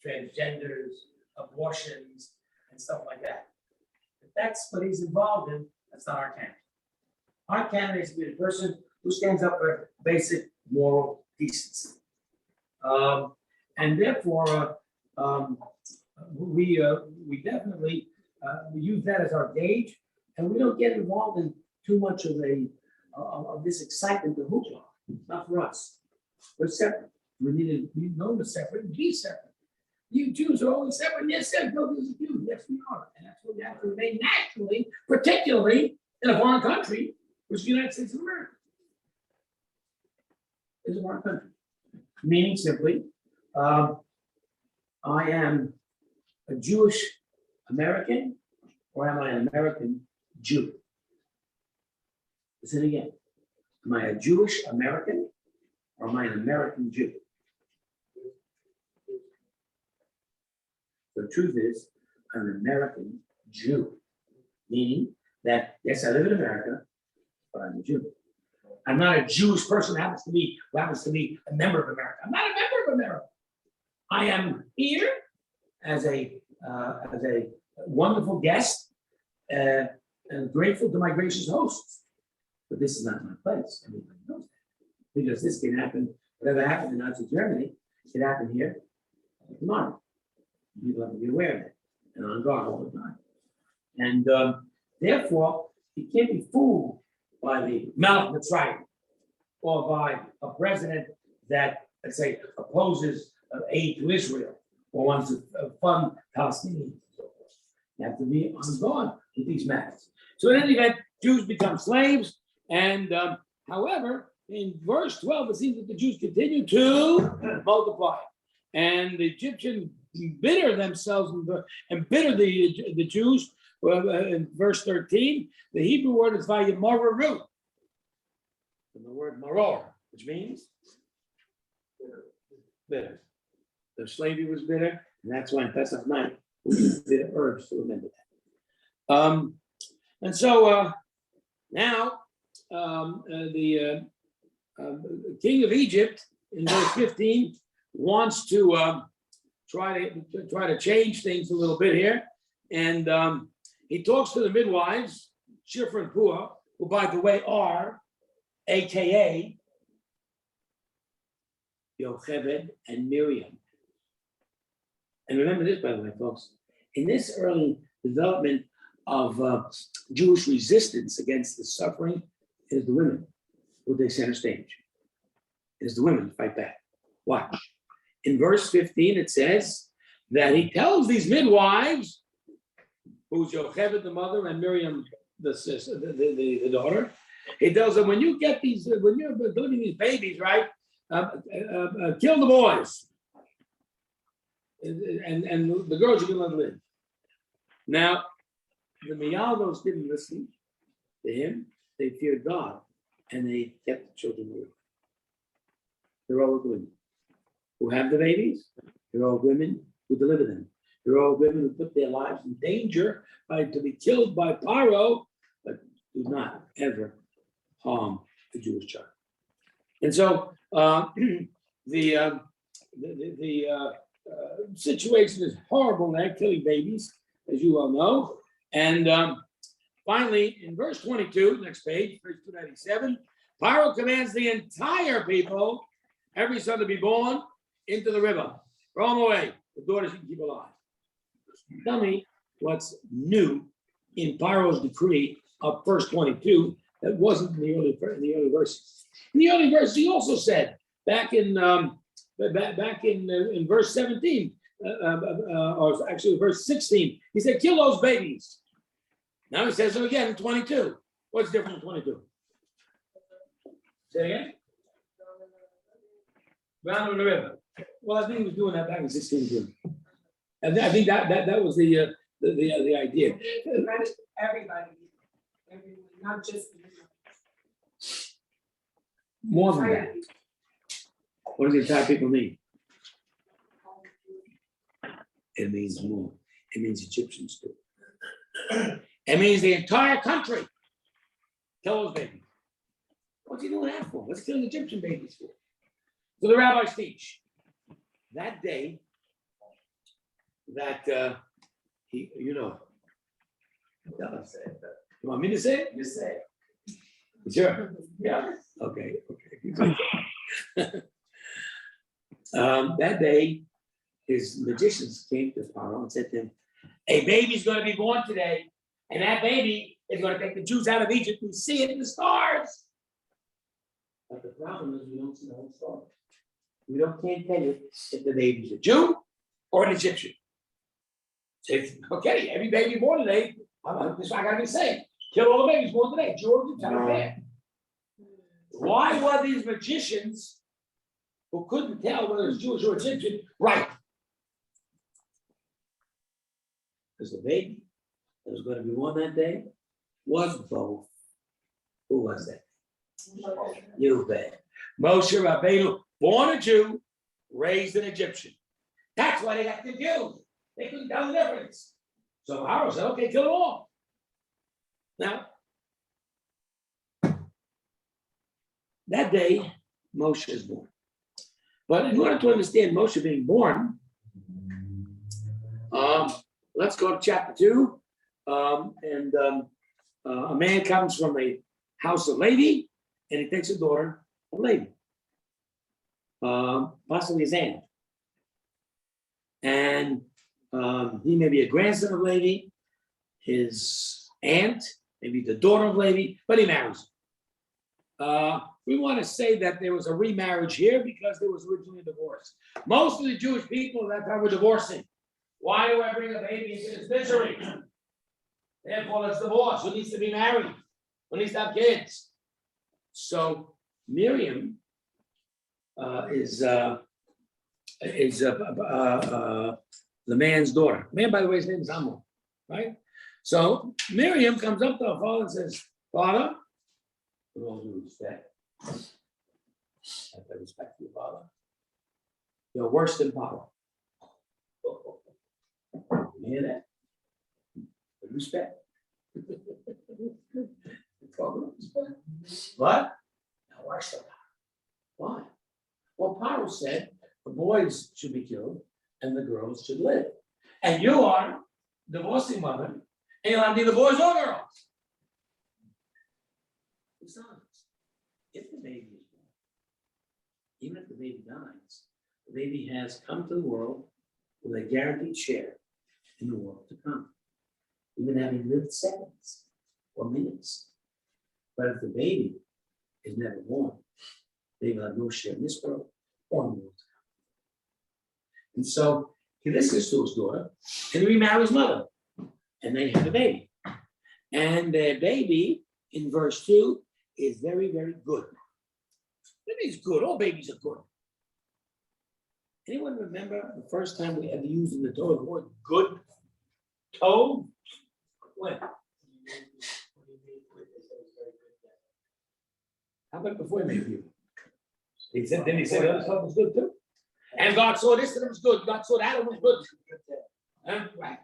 transgenders, abortions, and stuff like that? If that's what he's involved in, that's not our candidate. Our candidate is to be the person who stands up for basic moral decency. And therefore, we definitely we use that as our gauge, and we don't get involved in too much of this excitement to hoopla. Not for us. We're separate. We need to be known as separate and be separate. You Jews are always separate. Yes, yes, no, this is you. Yes, we are. And that's what we have to remain nationally, particularly in a foreign country, which is the United States of America. It's a foreign country. Meaning simply, I am a Jewish American, or am I an American Jew? Listen again. Am I a Jewish American, or am I an American Jew? The truth is, I'm an American Jew, meaning that, yes, I live in America, but I'm a Jew. I'm not a Jewish person who happens to be a member of America. I'm not a member of America. I am here as a wonderful guest and grateful to my gracious hosts. But this is not my place. Everybody knows that. Because this can happen, whatever happened in Nazi Germany, it can happen here tomorrow. People have to be aware of it and on guard all the time. And therefore, you can't be fooled by the Melech Mitzrayim or by a president that, let's say, opposes aid to Israel or wants to fund Palestinians and so forth. You have to be on guard with these matters. So in any event, Jews become slaves. And however, in verse 12, it seems that the Jews continue to multiply. And the Egyptians bitter themselves and bitter the Jews. In verse 13, the Hebrew word is vayamoraru. From the word maror, which means bitter. The slavery was bitter, and that's why in Pesach night we use bitter herbs to remember that. And so now the king of Egypt in verse 15 wants to try to change things a little bit here, and he talks to the midwives, Shifra and Pua, who by the way are AKA Yocheved and Miriam. And remember this, by the way, folks, in this early development of Jewish resistance against the suffering, it is the women who they center stage. It is the women who fight back. Watch. In verse 15, it says that he tells these midwives, who's Yocheved, the mother, and Miriam, the sister, the daughter, he tells them, when you get these, when you're delivering these babies, right, kill the boys. And the girls you can let live. Now, the Miyalos didn't listen to him. They feared God, and they kept the children away. They're all women who have the babies. They're all women who deliver them. They're all women who put their lives in danger to be killed by Paro, but do not ever harm the Jewish child. And so the situation is horrible now, killing babies, as you all know. And finally, in verse 22, next page, verse 297, Paro commands the entire people, every son to be born, into the river. Throw them away. The daughters you can keep alive. Tell me what's new in Paro's decree of verse 22 that wasn't in the early verses. In the early verses, he also said, back in verse 17, or actually verse 16, he said, kill those babies. Now he says it again in 22. What's different in 22? Say again? Drown in the river. Well, I think he was doing that back in 16 too. And I think that was the idea. Everybody, not just More than that. What does the entire people mean? It means more. It means Egyptians too. It means the entire country. Kill those babies. What's he doing that for? What's he killing Egyptian babies for? So the rabbis teach that day that he, you know. Don't say it, but You want me to say it? you say it. Sure. Yeah. Okay. That day, his magicians came to Pharaoh and said to him, a baby's going to be born today, and that baby is going to take the Jews out of Egypt. We see it in the stars. But the problem is we don't see the whole story. We can't tell you if the baby's a Jew or an Egyptian. Okay, every baby born today, this is what I got to be saying. Kill all the babies born today, Jew or Egyptian. Why were these magicians who couldn't tell whether it was Jewish or Egyptian right? Because the baby that was going to be born that day was both. Who was that? You bet. Moshe Rabbeinu, born a Jew, raised an Egyptian. That's why they got confused. They couldn't tell the difference. So Pharaoh said, okay, kill them all. Now, that day, Moshe is born. But in order to understand Moshe being born, let's go to chapter 2. A man comes from a house of Levi, and he takes a daughter of Levi, possibly his aunt. And he may be a grandson of Levi, his aunt, maybe the daughter of Levi, but he marries her. We want to say that there was a remarriage here because there was originally a divorce. Most of the Jewish people at that time were divorcing. Why do I bring a baby into this misery? Therefore, let's divorce. Who needs to be married? when he's have kids. So Miriam is the man's daughter. Man, by the way, his name is Amor, right? So Miriam comes up to her father and says, Father, with all due respect, I have respect for your father. You're worse than Papa. You hear that? With respect. What? Now worse than Papa. Why? Well, Paro said the boys should be killed and the girls should live. And you are divorcing mother, and you'll have neither boys or girls. Besides, if the baby is born, even if the baby dies, the baby has come to the world with a guaranteed share in the world to come, even having lived seconds or minutes. But if the baby is never born, they will have no share in this world or in the world to come. And so he listens to his daughter and he remarries his mother, and they have a baby. And their baby in verse 2 is very, very good. Baby's good. All babies are good. Anyone remember the first time we ever used in the Torah the word good? Tov? When? How about before he made you? He said, then he said other stuff was good too. And God saw this and it was good. God saw that and it was good. Right.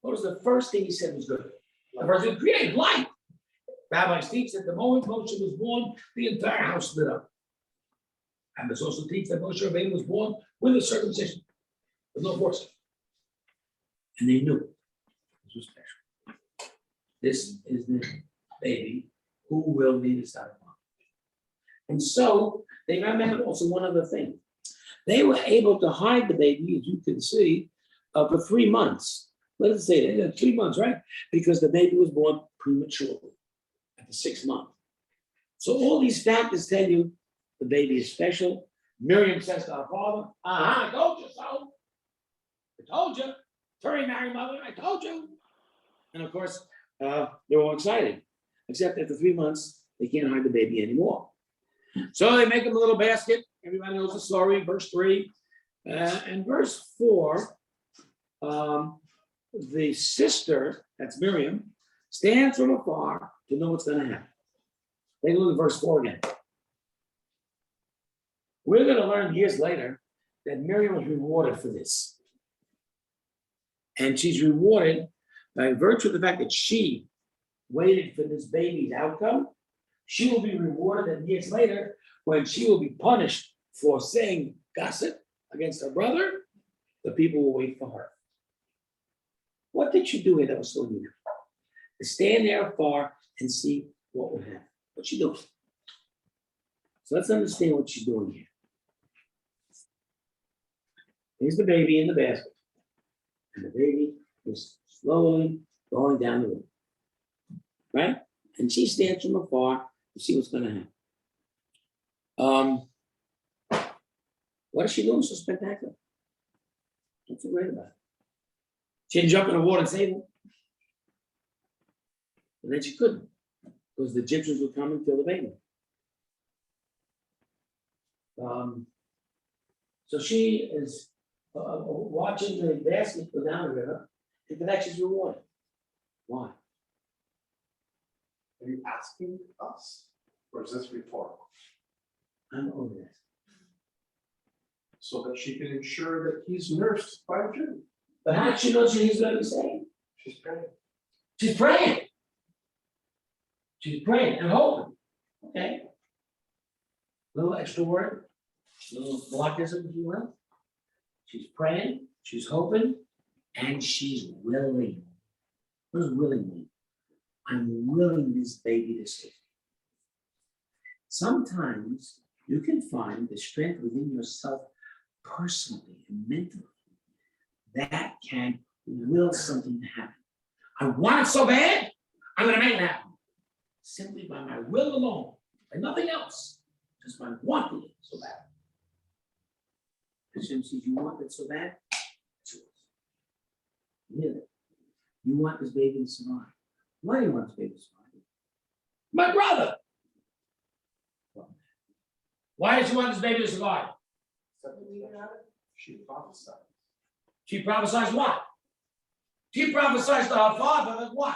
What was the first thing he said was good? The first thing, create light. Rabbis teach that the moment Moshe was born, the entire house lit up. Rabbis also teach that Moshe Rabbeinu was born with a circumcision, with no force. And they knew this was special. This is the baby who will lead us out of bondage. And so they remembered also one other thing. They were able to hide the baby, as you can see, for 3 months. Let us say that 3 months, right? Because the baby was born prematurely at the 6th month. So all these factors tell you the baby is special. Miriam says to her father, I told you so. I told you. Terry married mother, I told you. And of course, they're all excited. Except after 3 months, they can't hide the baby anymore. So they make him a little basket. Everybody knows the story, verse 3. And verse 4, the sister, that's Miriam, stands from afar to know what's going to happen. Take a look at verse 4 again. We're going to learn years later that Miriam was rewarded for this. And she's rewarded by virtue of the fact that she waited for this baby's outcome. She will be rewarded, and years later, when she will be punished for saying gossip against her brother, the people will wait for her. What did she do here that was so unusual? To stand there afar and see what would happen. What's she doing? So let's understand what she's doing here. Here's the baby in the basket. And the baby is slowly going down the road. Right? And she stands from afar to see what's going to happen. What is she doing so spectacular? What's so great about it? She didn't jump in the water and save him. And then she couldn't, because the Egyptians would come and kill the baby. So she is watching the basket go down the river, and for that she's rewarded. Why? Are you asking us, or is this rhetorical? I'm over this. So that she can ensure that he's nursed by a Jew. But how did she know she's going to be saved? She's praying. She's praying. She's praying and hoping. Okay. Little extra word, little blockism, if you will. She's praying, she's hoping, and she's willing. What does willing mean? I'm willing this baby to stay. Sometimes you can find the strength within yourself personally and mentally that can will something to happen. I want it so bad, I'm going to make it happen. Simply by my will alone, and nothing else, just by wanting it so bad. Hashem says, you want it so bad? It's yours. Really? You want this baby to survive. Why do you want this baby to survive? My brother. Why did she want this baby to survive? She prophesied. She prophesies what? She prophesies to her father that what?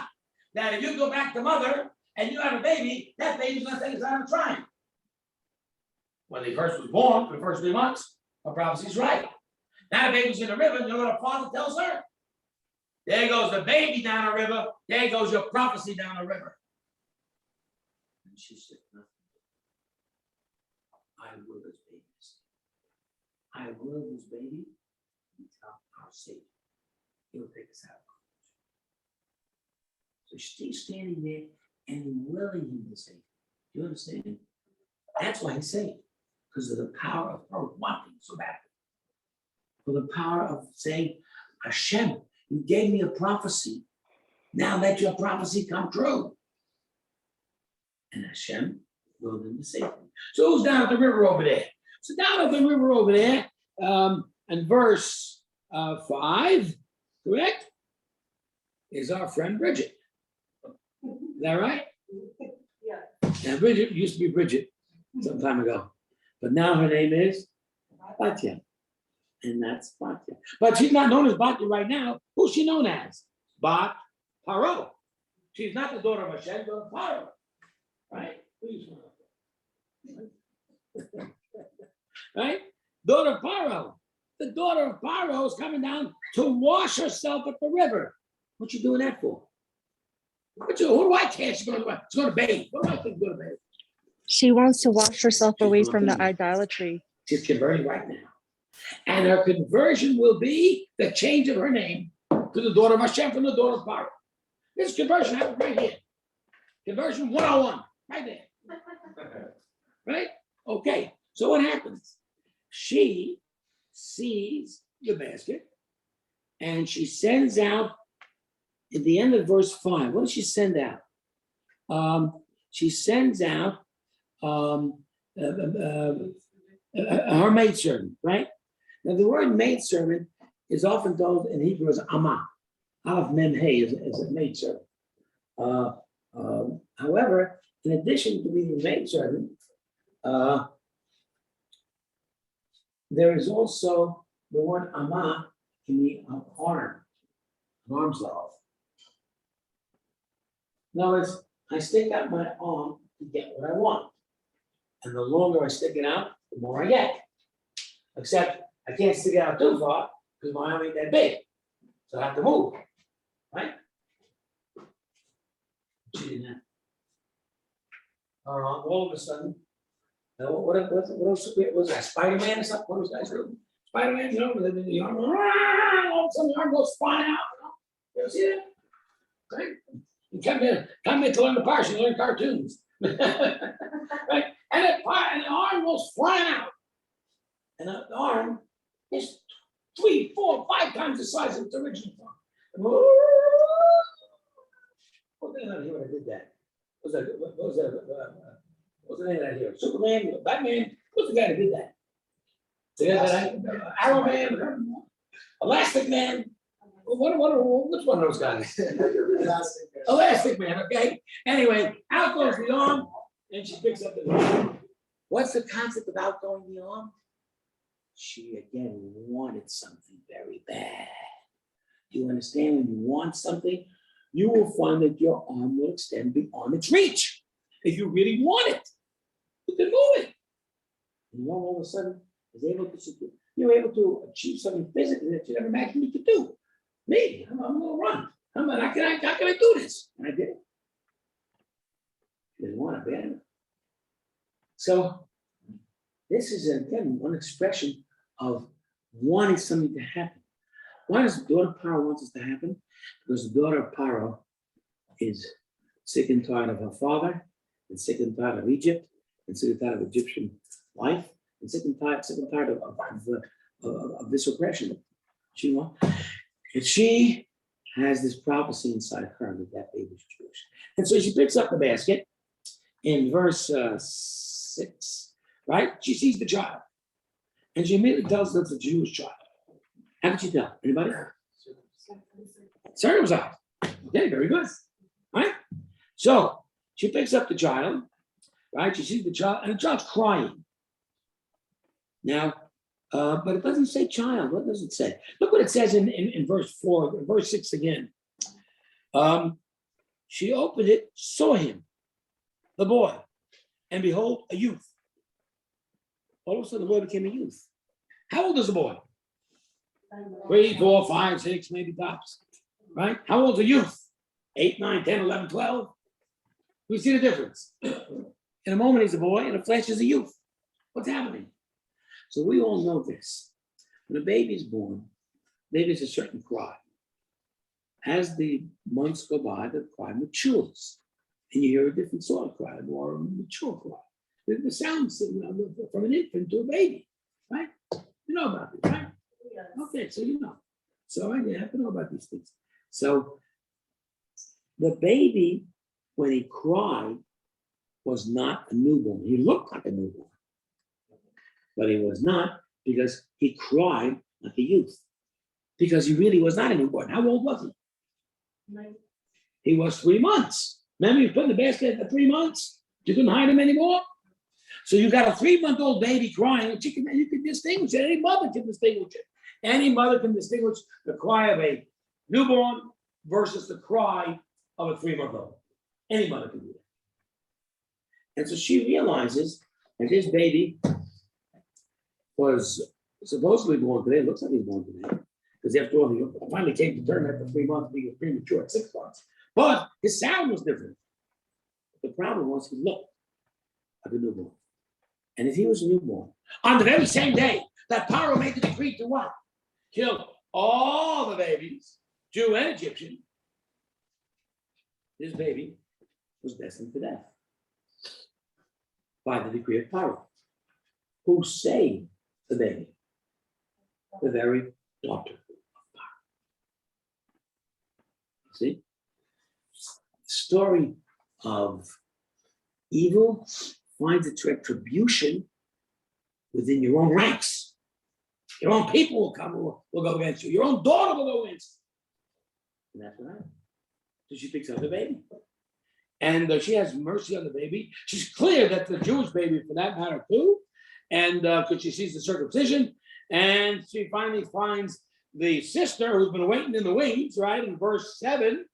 That if you go back to mother and you have a baby, that baby's gonna take us out of trying. When he first was born, for the first 3 months, her prophecy's right. Now the baby's in the river, you know what her father tells her? There goes the baby down the river, there goes your prophecy down the river. And she said, nothing. I will this baby. I will this baby until our Savior. He'll take us out. So she's standing there and willing him to save. Do you understand? That's why he's saved. Because of the power of her wanting so badly. For the power of saying, Hashem, you gave me a prophecy. Now let your prophecy come true. And Hashem willed him to save him. So who's down at the river over there? So down at the river over there, and verse 5, correct? Is our friend Bridget. Is that right? Yeah. Now Bridget used to be Bridget some time ago, but now her name is Batya, and that's Batya. But she's not known as Batya right now. Who's she known as? Bat Paro. She's not the daughter of Hashem, but Paro, right? Right? Daughter of Paro. The daughter of Paro is coming down to wash herself at the river. What you doing that for? Who do I care? She's going to bathe. What do I think going to bathe? She wants to wash herself away from the idolatry. She's converting right now. And her conversion will be the change of her name to the daughter of Hashem from the daughter of Paro. This conversion happened right here. Conversion 101, right there. Right? Okay. So what happens? She sees the basket and she sends out at the end of verse 5. What does she send out? She sends out her maidservant, right? Now the word maidservant is often told in Hebrew as Amah. Aleph Mem Hey is a maidservant. However, in addition to being a maidservant, there is also the word Amah can mean an arm, an arm's length. In other words, I stick out my arm to get what I want. And the longer I stick it out, the more I get. Except I can't stick it out too far because my arm ain't that big. So I have to move, right? She didn't have. All of a sudden, what was that? Spider-Man or something? What was that? Spider-Man, you know, the arm, all of a sudden the arm goes flying out. You ever see that? Right? You come in to learn the parts, you learn cartoons. Right? And the arm goes flying out. And the arm is 3, 4, 5 times the size of its original form. What the hell here I did that? What was the name of that hero? Superman, Batman? What's the guy that did that? The guy that Arrow Man, Elastic Man. Which one of those guys? Elastic Man, okay. Anyway, out goes the arm, and she picks up the arm. What's the concept of outgoing the arm? She again wanted something very bad. Do you understand? When you want something, you will find that your arm will extend beyond its reach. If you really want it, you can move it. And you all of a sudden you're able to achieve something physically that you never imagined you could do. Me, I'm gonna run. How can I do this? And I did it. She didn't want it, man. So this is again one expression of wanting something to happen. Why does the daughter of Paro want this to happen? Because the daughter of Paro is sick and tired of her father, and sick and tired of Egypt, and sick and tired of Egyptian life, and sick and tired of this oppression. And she has this prophecy inside her that baby's Jewish. And so she picks up the basket in verse 6, right? She sees the child. And she immediately tells that it's a Jewish child. How did she tell? Anybody? Circumcised. Okay, very good. Right? So She picks up the child, right? She sees the child, and the child's crying. Now, but it doesn't say child. What does it say? Look what it says in verse 4, verse 6 again. She opened it, saw him, the boy, and behold, a youth. All of a sudden, the boy became a youth. How old is the boy? 3, 4, 5, 6, maybe tops. Right? How old's a youth? 8, 9, 10, 11, 12. We see the difference. In a moment, he's a boy, in a flash, he's a youth. What's happening? So we all know this. When a baby's born, baby's a certain cry. As the months go by, the cry matures. And you hear a different sort of cry, a more mature cry. The sounds from an infant to a baby, right? You know about it, right? Okay, so you know. So I have to know about these things. So the baby, when he cried, was not a newborn. He looked like a newborn, but he was not, because he cried like a youth, because he really was not a newborn. How old was he? He was 3 months. Remember, you put in the basket at 3 months? You couldn't hide him anymore? So you got a 3-month-old baby crying, and you can distinguish it. Any mother can distinguish it. Any mother can distinguish the cry of a newborn versus the cry of a 3-month-old. Any mother can do that. And so she realizes that his baby was supposedly born today. It looks like he's born today. Because after all, he finally came to term after 3 months, being premature at 6 months. But his sound was different. The problem was he looked like a newborn. And if he was a newborn, on the very same day that Pharaoh made the decree to what? Kill all the babies, Jew and Egyptian, this baby was destined for death by the decree of Pharaoh. Who saved the baby? The very daughter of Pharaoh. See? The story of evil finds its retribution within your own ranks. Your own people will go against you. Your own daughter will go against you. And that's what happened. So she picks up the baby. And she has mercy on the baby. She's clear that the Jewish baby, for that matter, too. And because she sees the circumcision. And she finally finds the sister who's been waiting in the wings, right? In verse 7,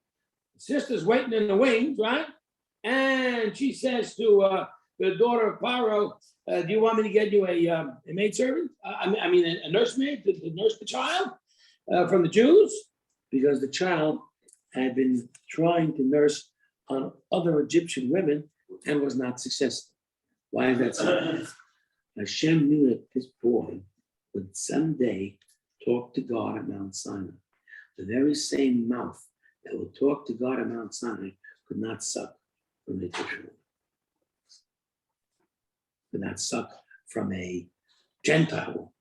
the sister's waiting in the wings, right? And she says to the daughter of Pharaoh, do you want me to get you a maidservant? A nursemaid to nurse the child from the Jews? Because the child had been trying to nurse on other Egyptian women and was not successful. Why is that so? Hashem knew that this boy would someday talk to God at Mount Sinai. The very same mouth that would talk to God at Mount Sinai could not suck from the Egyptian woman. Could not suck from a Gentile.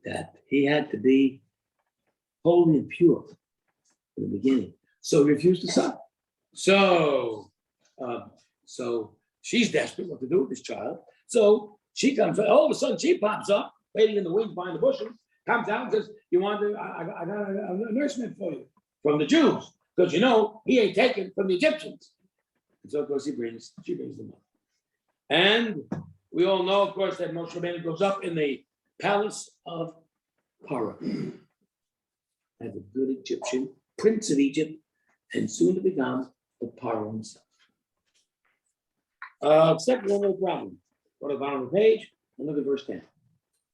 That he had to be holy and pure from the beginning. So he refused to suck. So she's desperate what to do with this child. So she comes, all of a sudden she pops up, waiting in the wings behind the bushes, comes out and says, I got a nursemaid for you from the Jews. Because he ain't taken from the Egyptians. And so of course she brings them up. And we all know, of course, that Moshe Rabbeinu goes up in the palace of Pharaoh as a good Egyptian, prince of Egypt, and soon to become the Pharaoh himself. Except one little problem. Go to the bottom of the page and look at verse 10.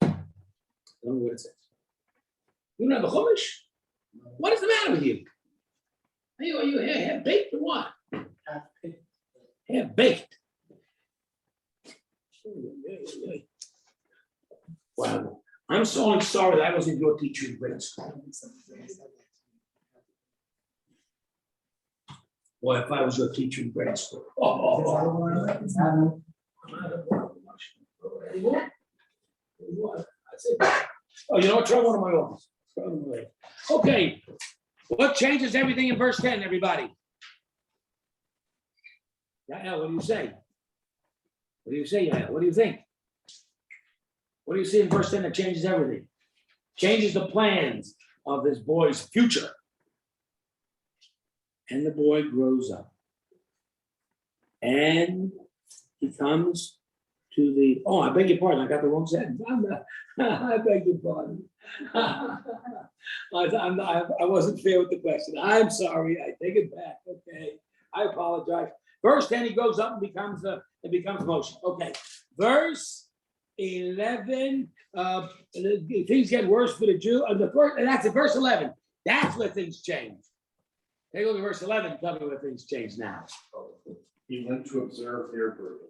Tell me what it says. You don't have a chumash? What is the matter with you? Are you half baked or what? Half baked. Wow. I'm so sorry that I wasn't your teacher in grade school. Boy, if I was your teacher in grade school. Oh, you know what? Try one of my office. Okay. What changes everything in verse 10, everybody? Yael, what do you say? What do you say, Yael? What do you think? What do you see in verse 10 that changes everything? Changes the plans of this boy's future. And the boy grows up And he comes to the, oh, I beg your pardon, I got the wrong sentence. I beg your pardon. I wasn't fair with the question. I'm sorry, I take it back, okay? I apologize. Verse 10, he goes up and becomes Moshe. Okay, verse 11, things get worse for the Jew. And that's at verse 11. That's where things change. Take a look at verse 11, tell me where things change now. He went to observe their burden.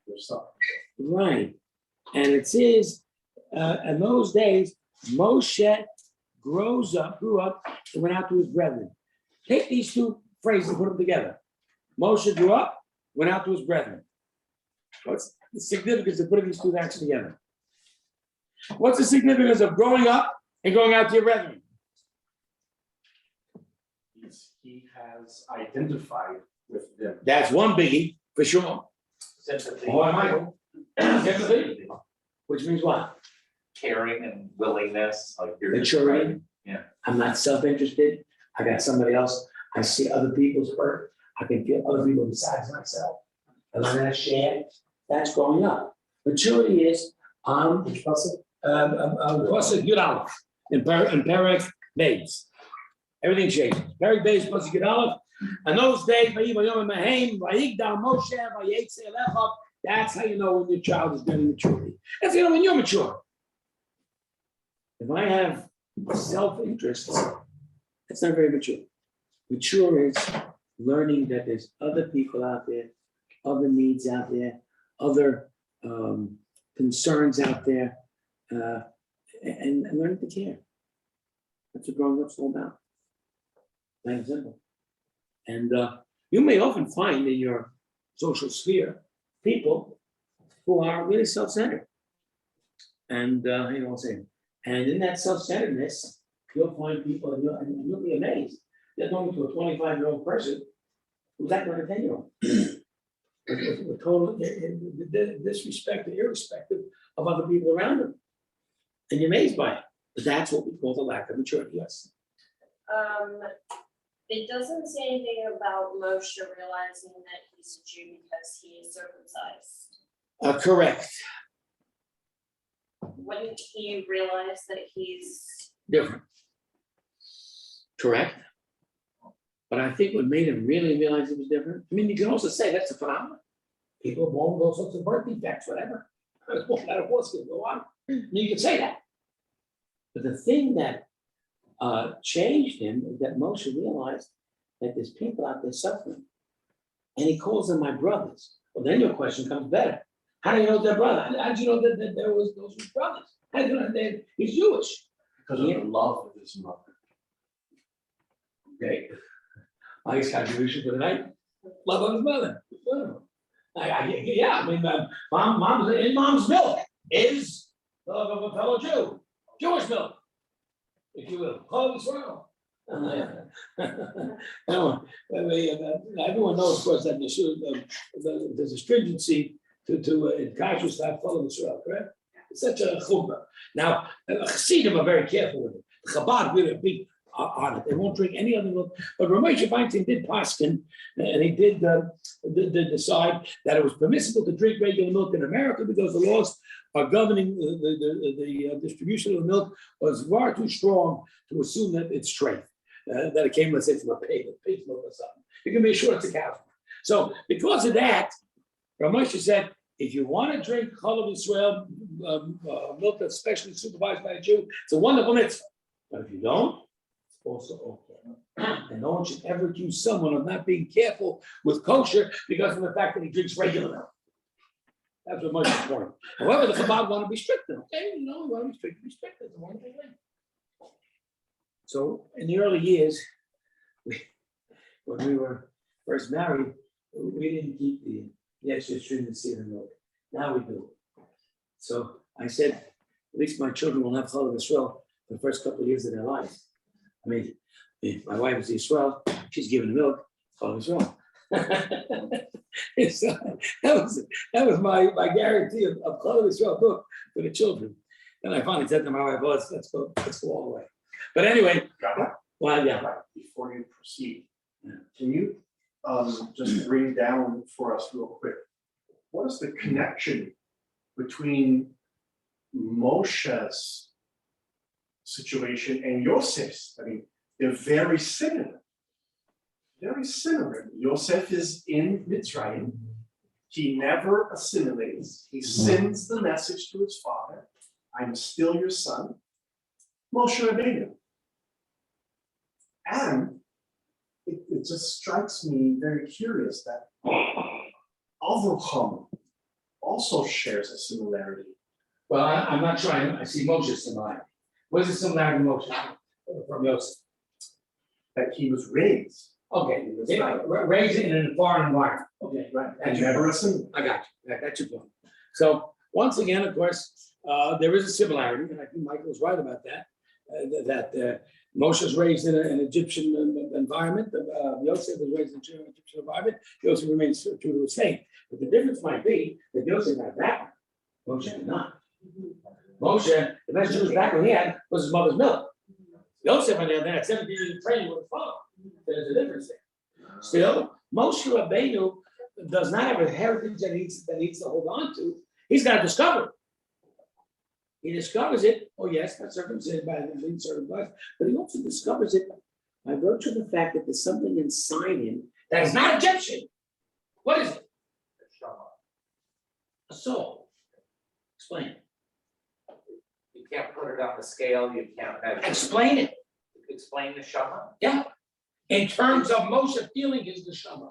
Their suffering. Right. And it says, in those days, Moshe grew up, and went out to his brethren. Take these two phrases and put them together. Moshe grew up, went out to his brethren. What's the significance of putting these two acts together? What's the significance of growing up and going out to your brethren? He has identified with them. That's one biggie, for sure. Sympathy. Oh, Michael. Sympathy. Which means what? Caring and willingness, like you're Maturity. describing. Yeah. I'm not self-interested. I got somebody else. I see other people's hurt. I can feel other people besides myself. And I'm gonna share. That's growing up. Maturity is Pasuk Yud Aleph in Perek Beis. Everything changes. Perek Beis Pasuk Yud Aleph. And those days, that's how you know when your child is getting maturity. That's how you know when you're mature. If I have self-interest, that's not very mature. Mature is learning that there's other people out there, other needs out there, other concerns out there, and learning to care. That's what growing up's all about. Plain and simple. And you may often find in your social sphere people who are really self-centered. And and in that self-centeredness, you'll find people and you'll be amazed. They're going to a 25-year-old person who's acting like a 10-year-old. With total disrespect and irrespective of other people around them. And you're amazed by it. But that's what we call the lack of maturity, yes. It doesn't say anything about Moshe realizing that he's a Jew because he is circumcised. Correct. Wouldn't he realize that he's Different. Correct. But I think what made him really realize it was different, I mean, you can also say that's a phenomenon. People are born with all sorts of birth defects, whatever. What's going to go on? You can say that. But the thing that changed him is that Moshe realized that there's people out there suffering. And he calls them my brothers. Well, then your question comes better. How do you know they're brothers? How do you know that there was those were brothers? How do you know that he's Jewish? Because of the love of his mother. Okay. Mike's contribution for the night. Love of his mother. Yeah, I mean, mom's milk is the love of a fellow Jew. Jewish milk, if you will. Holy Israel. Everyone knows, of course, that there's a stringency to kashrus to have Chol Israel, correct? It's such a chumrah. Now, Chassidim are very careful with it. Chabad really a big on it. They won't drink any other milk. But Ramosha Feinstein did paskin, and he did decide that it was permissible to drink regular milk in America because the laws are governing the distribution of the milk was far too strong to assume that it's straight, that it came, let's say, from a pig's milk or something. You can be sure it's a cow's milk. So because of that, Ramosha said, if you want to drink Chol Israel milk that's specially supervised by a Jew, it's a wonderful mitzvah. But if you don't, also okay. And no one should ever accuse someone of not being careful with kosher because of the fact that he drinks regular milk. That's what much important. However, the Chabad want to be strict. Okay, we want to be strict. It's a wonderful thing. So in the early years, when we were first married, we didn't keep the extra stringency of the milk. Now we do. So I said, at least my children will have Chol Israel for the first couple of years of their lives. I mean, if my wife is Israel, she's giving the milk, Chol Israel. So that was my guarantee of Chol Israel milk for the children. And I finally said to my wife, well, let's go all the way. But anyway, well, yeah. Before you proceed, can you just bring down for us real quick. What is the connection between Moshe's situation and Yosef's? I mean, they're very similar. Very similar. Yosef is in Mitzrayim. He never assimilates. He sends the message to his father, I'm still your son. Moshe Rabbeinu. And it just strikes me very curious that Avraham also shares a similarity. Well, I'm not sure, I see Moshe similarity. What is the similarity of Moshe from Yosef? That he was raised. Okay, raised in a foreign environment, okay. Right. And never assimilated. I got you, that's your point. So, once again, of course, there is a similarity, and I think Michael was right about that. That Moshe was raised in an Egyptian environment, Yosef was raised in an Egyptian environment, Yosef remains true to his faith. But the difference might be that Yosef had that one, Moshe did not. Moshe, the best Jewish background he had was his mother's milk. Yosef, on the other hand, had 17 years of training with his father. There's a difference there. Still, Moshe Rabbeinu does not have a heritage that he needs to hold on to. He's got to discover it. He discovers it, oh yes, by circumcision, by being circumcised, but he also discovers it by virtue of the fact that there's something inside him that is not Egyptian. What is it? A soul. Explain. You can't put it on the scale, you can't measure. Explain it. Explain the Shema. Yeah. In terms of Moshe feeling his neshama.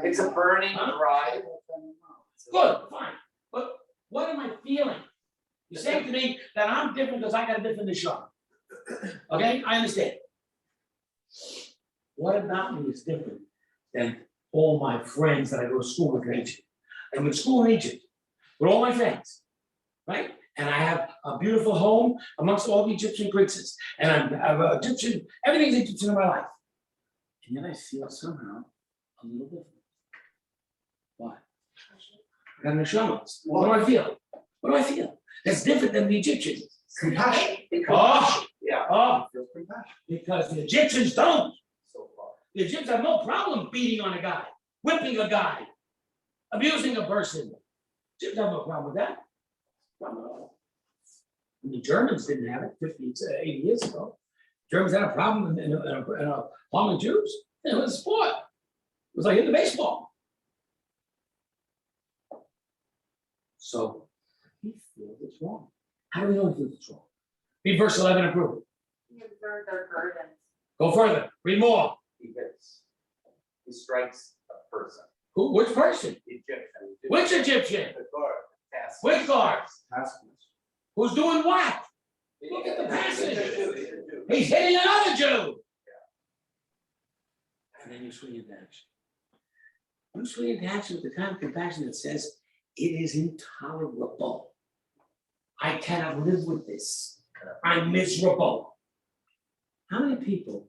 It's a burning drive. Good, fine. But what am I feeling? You say to me that I'm different because I got a different neshama. Okay, I understand. What about me is different than all my friends that I go to school with in Egypt? I went to school in Egypt with all my friends, right? And I have a beautiful home amongst all the Egyptian princes. And I'm Egyptian, everything's Egyptian in my life. And then I feel somehow a little different. Why? I got an neshama. What do I feel? What do I feel? That's different than the Egyptians. Compassion. Oh, Feels compassion. because the Egyptians don't. So far. The Egyptians have no problem beating on a guy, whipping a guy, abusing a person. Egyptians have no problem with that. Problem at all. And the Germans didn't have it 50 to 80 years ago. Germans had a problem in a harming Jews. It was a sport. It was like hitting the baseball. So he feels it's wrong. How do we know he feels it's wrong? Read verse 11 and prove it. Further burden. Go further. Read more. He hits. He strikes a person. Who? Which person? Egyptian. Which Egyptian? The guard. Task. Which guards? Taskmaster. Who's doing what? Look at the passage. He's hitting another Jew. And then you swing into action. You swing into action with the kind of compassion that says, it is intolerable. I cannot live with this. I'm miserable. How many people,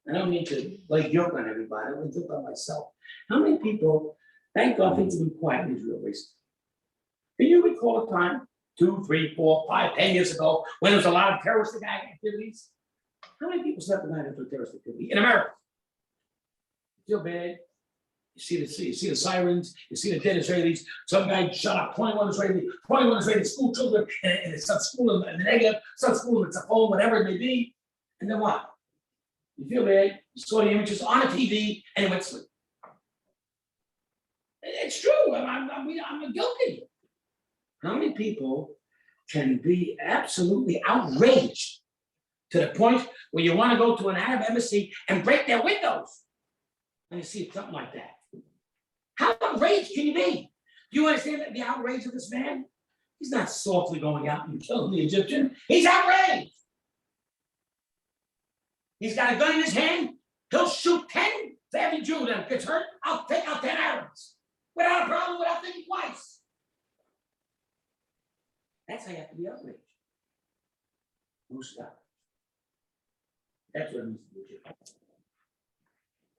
I don't mean to like joke on everybody, I want to joke on myself. How many people, thank God things have been quiet in Israel recently. Can you recall a time, 2, 3, 4, 5, 10 years ago, when there was a lot of terroristic activities? How many people slept the night after a terrorist activity in America? You feel bad. You see the sirens, you see the dead Israelis. Some guy shot up 21 Israeli school children, and it's some school in the Negev, some school in Tzafon, whatever it may be. And then what? You feel bad, you saw the images on a TV, and you went to sleep. It's true, I'm guilty. How many people can be absolutely outraged to the point where you want to go to an Arab embassy and break their windows? And you see something like that. How outraged can you be? Do you understand the outrage of this man? He's not softly going out and killing the Egyptian. He's outraged. He's got a gun in his hand. He'll shoot 10 for every Jew that gets hurt. I'll take out 10 Arabs without a problem, without thinking twice. That's how you have to be outraged. Who's that? That's what it means to be Egyptian.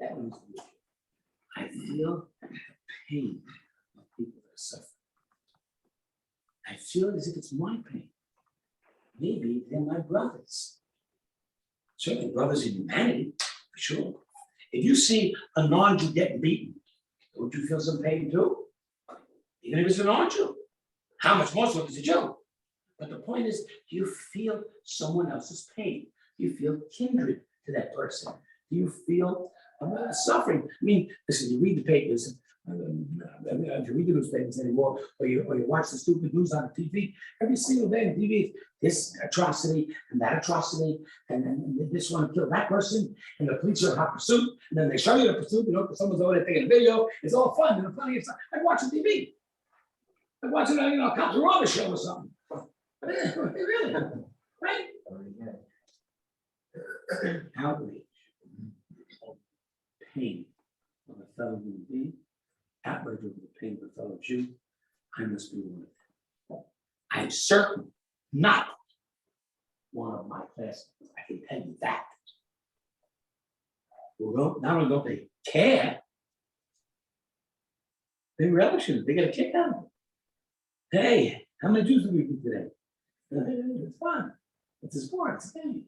That means to be Egyptian. I feel the pain of people that are suffering. I feel as if it's my pain. Maybe they're my brothers. Certainly brothers in humanity, for sure. If you see a non-Jew getting beaten, don't you feel some pain too? Even if it's a non-Jew. How much more so if it's a Jew? But the point is, do you feel someone else's pain? Do you feel kindred to that person? Do you feel suffering? I mean, listen, you read the papers, if you read the newspapers anymore, or you watch the stupid news on TV, every single day on TV, this atrocity and that atrocity, and then this one killed that person, and the police are in hot pursuit, and then they show you the pursuit, because someone's over there taking a video, it's all fun, and the funny is, I watch the TV. I watch it on, a Cops and Robbers show or something. Really, right? Outrage, pain of a fellow human being, outrage over the pain of a fellow Jew, I must be one of them. I'm certain not one of my classmates. I can tell you that. Well, not only don't they care, they relish it. They get a kick out of it. Hey, how many Jews did we do today? It's fun. It's a sport. It's a game.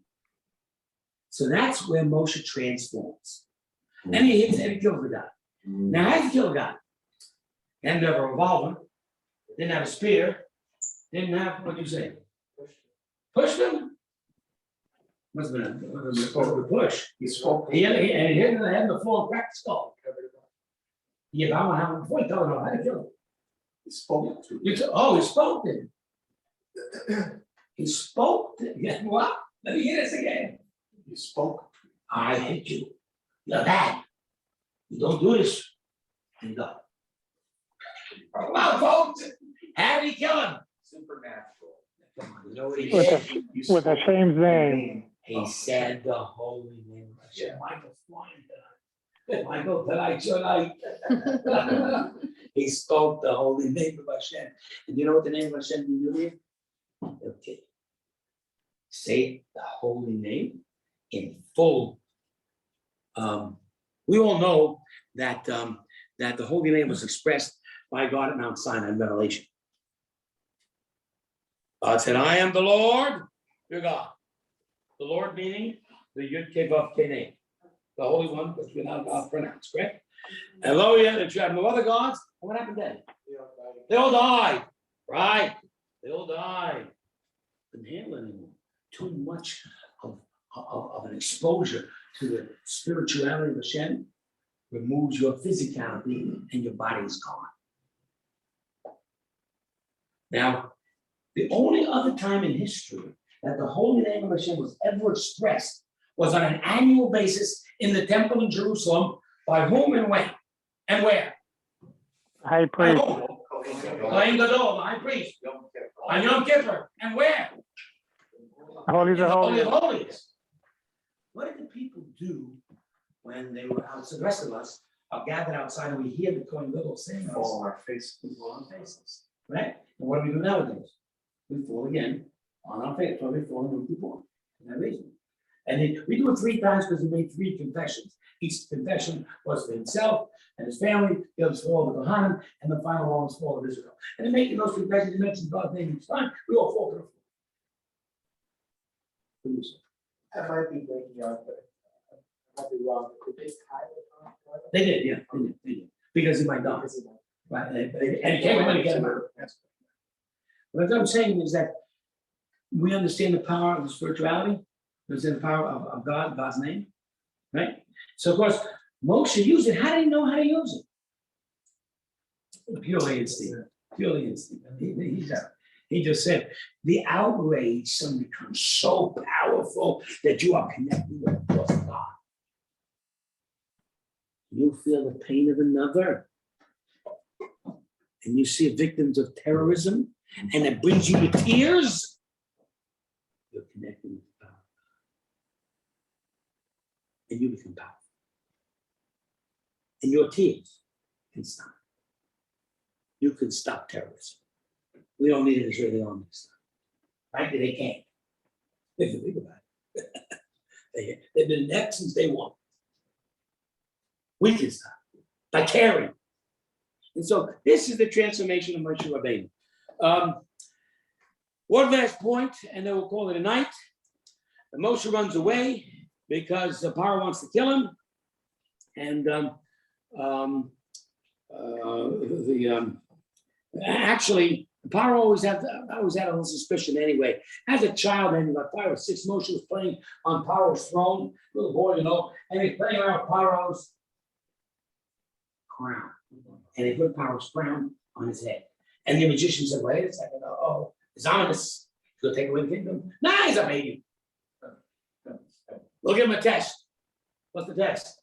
So that's where Moshe transforms. And he hits and he kills the guy. Now, how did he kill a guy? He didn't have a revolver, didn't have a spear, didn't have, what do you say? Pushed him? Must have been a push. He spoke. He hit him in the head in the floor and cracked the skull. Yeah, but I don't know how, before he told him how to kill him. He spoke to. He spoke to him. He spoke to him. Yeah, what? Let me hear this again. He spoke. I hate you. You're bad. You don't do this. And go. Come on, folks. How did he kill him? Supernatural. Come on, you know what he With did? With the same name. He said the holy name of Hashem. Michael's flying tonight. Michael, tonight. He spoke the holy name of Hashem. And you know what the name of Hashem means here? Okay. Say the holy name in full. We all know that that the holy name was expressed by God at Mount Sinai in Revelation. God said, "I am the Lord, your God." The Lord meaning the Yud Kei Vav Kei name, the Holy One, which we're not allowed to pronounce, correct? And lo, if you have no other gods, what happened then? They all died, right? They all died. Couldn't handle it anymore. Too much of an exposure to the spirituality of Hashem removes your physicality and your body is gone. Now, the only other time in history that the holy name of Hashem was ever expressed was on an annual basis in the temple in Jerusalem. By whom and when and where? High By priest. whom? Kohen Gadol, the high priest. On Yom Kippur. And where? Holy In the the Holy of Holy. Holies. What did the people do when they were out? So the rest of us are gathered outside and we hear the Kohen Gadol saying this. Fall on our face. We fall on faces, right? And what do we do nowadays? We fall again on our face. So we fall and we before. For that reason. And we do it 3 times because he made 3 confessions. Each confession was for himself and his family, the others for all the Kohanim, and the final one was for all of Israel. And in making those confessions, he mentions God's name each time. We all fall to the floor. What do you say? I might be breaking up, but I might be wrong. Did they tie it? They did, yeah, they did. Because he might die. Right, and he came when he get him out. What I'm saying is that we understand the power of the spirituality, we understand the power of God, God's name, right? So of course, Moshe used it. How did he know how to use it? Purely instinct, purely instinct. He just said, the outrage suddenly becomes so powerful that you are connected with God. You feel the pain of another. And you see victims of terrorism, and it brings you to tears. You're connecting with God. And you become powerful. And your tears can stop. You can stop terrorism. We don't need an Israeli army to stop. Frankly, they can't. If you think about it. They've been next since day one. We can stop by caring. And so this is the transformation of Moshe Rabbeinu. One last point, and then we'll call it a night. Moshe runs away because the Paro wants to kill him. And actually, Paro always had a little suspicion anyway. As a child, maybe about 5 or 6, Moshe was playing on Paro's throne, little boy, and he's playing around with Paro's crown. And he put Paro's crown on his head. And the magician said, wait a second, it's ominous. He'll take away the kingdom. Nah, he's a baby. We'll give him a test. What's the test?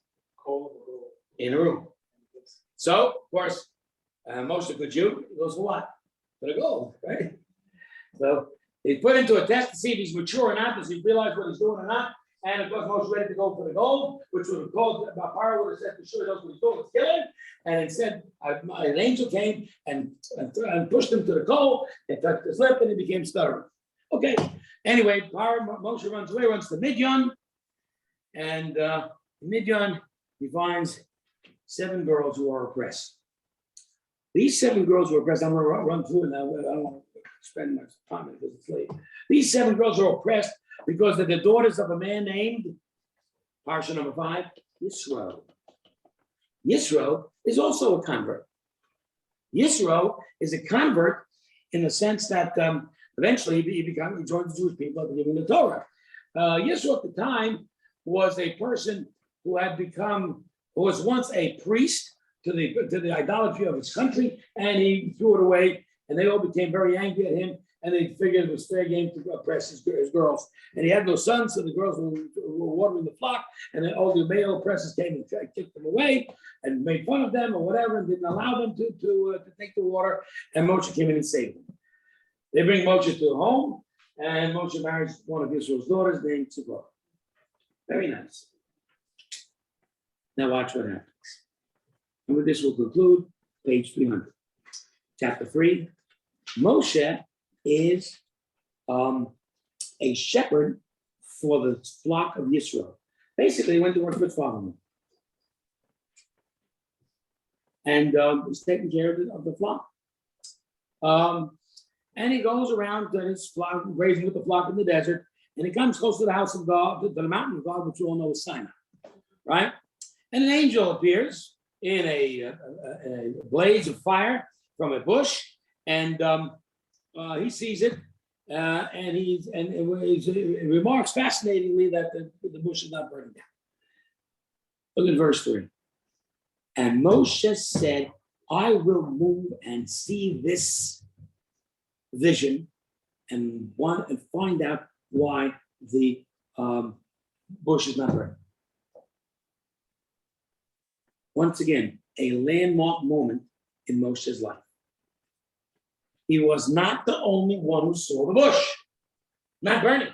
In a room. So, of course, Moshe, good Jew, he goes for what? For the gold, right? So he put into a test to see if he's mature or not, does he realize what he's doing or not? And of course, Moshe ready to go for the gold, which would have called, Paro would have said, for sure he knows what he's doing, let's kill him. And instead, an angel came and pushed him to the coal, and touched his lip, and he became stubborn. Okay, anyway, Moshe runs away, runs to Midian, and in Midian, he finds 7 girls who are oppressed. These 7 girls who are oppressed, I'm going to run through it now, I don't want to spend much time because it's late. These 7 girls are oppressed because they're the daughters of a man named, Parsha number 5, Yisro. Yisro is also a convert. Yisro is a convert in the sense that eventually he joins the Jewish people after giving the Torah. Yisro at the time was a person who was once a priest to the idolatry of his country, and he threw it away, and they all became very angry at him, and they figured it was fair game to oppress his girls. And he had no sons, so the girls were watering the flock, and then all the male oppressors came and kicked them away and made fun of them or whatever, and didn't allow them to take the water, and Moshe came in and saved them. They bring Moshe to home, and Moshe marries one of Yisro's daughters named Tzipora. Very nice. Now watch what happens. And with this, we'll conclude page 300. Chapter 3, Moshe is a shepherd for the flock of Yisro. Basically, he went to work for his father. And he's taking care of the flock. And he goes around to his flock, grazing with the flock in the desert, and he comes close to the house of God, to the mountain of God, which you all know is Sinai, right? And an angel appears in a blaze of fire from a bush, and he sees it, and he remarks fascinatingly that the bush is not burning down. Look at verse 3. And Moshe said, I will move and see this vision and find out why the bush is not burning. Once again, a landmark moment in Moshe's life. He was not the only one who saw the bush not burning.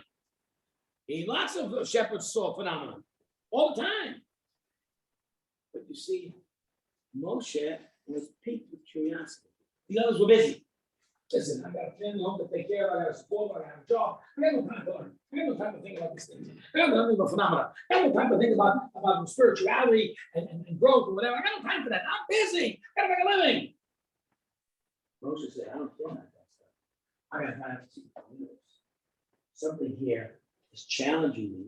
Lots of shepherds saw phenomenon all the time. But you see, Moshe was piqued with curiosity. The others were busy. Listen, I got a family home to take care of, I got a school, I have a job. I got no time to learn. I got no time to think about these things. I got no time about phenomena. I got no time to think about spirituality and growth or whatever. I got no time for that. I'm busy. I gotta make a living. Moshe said, I don't care about that stuff. I gotta find out something here is challenging me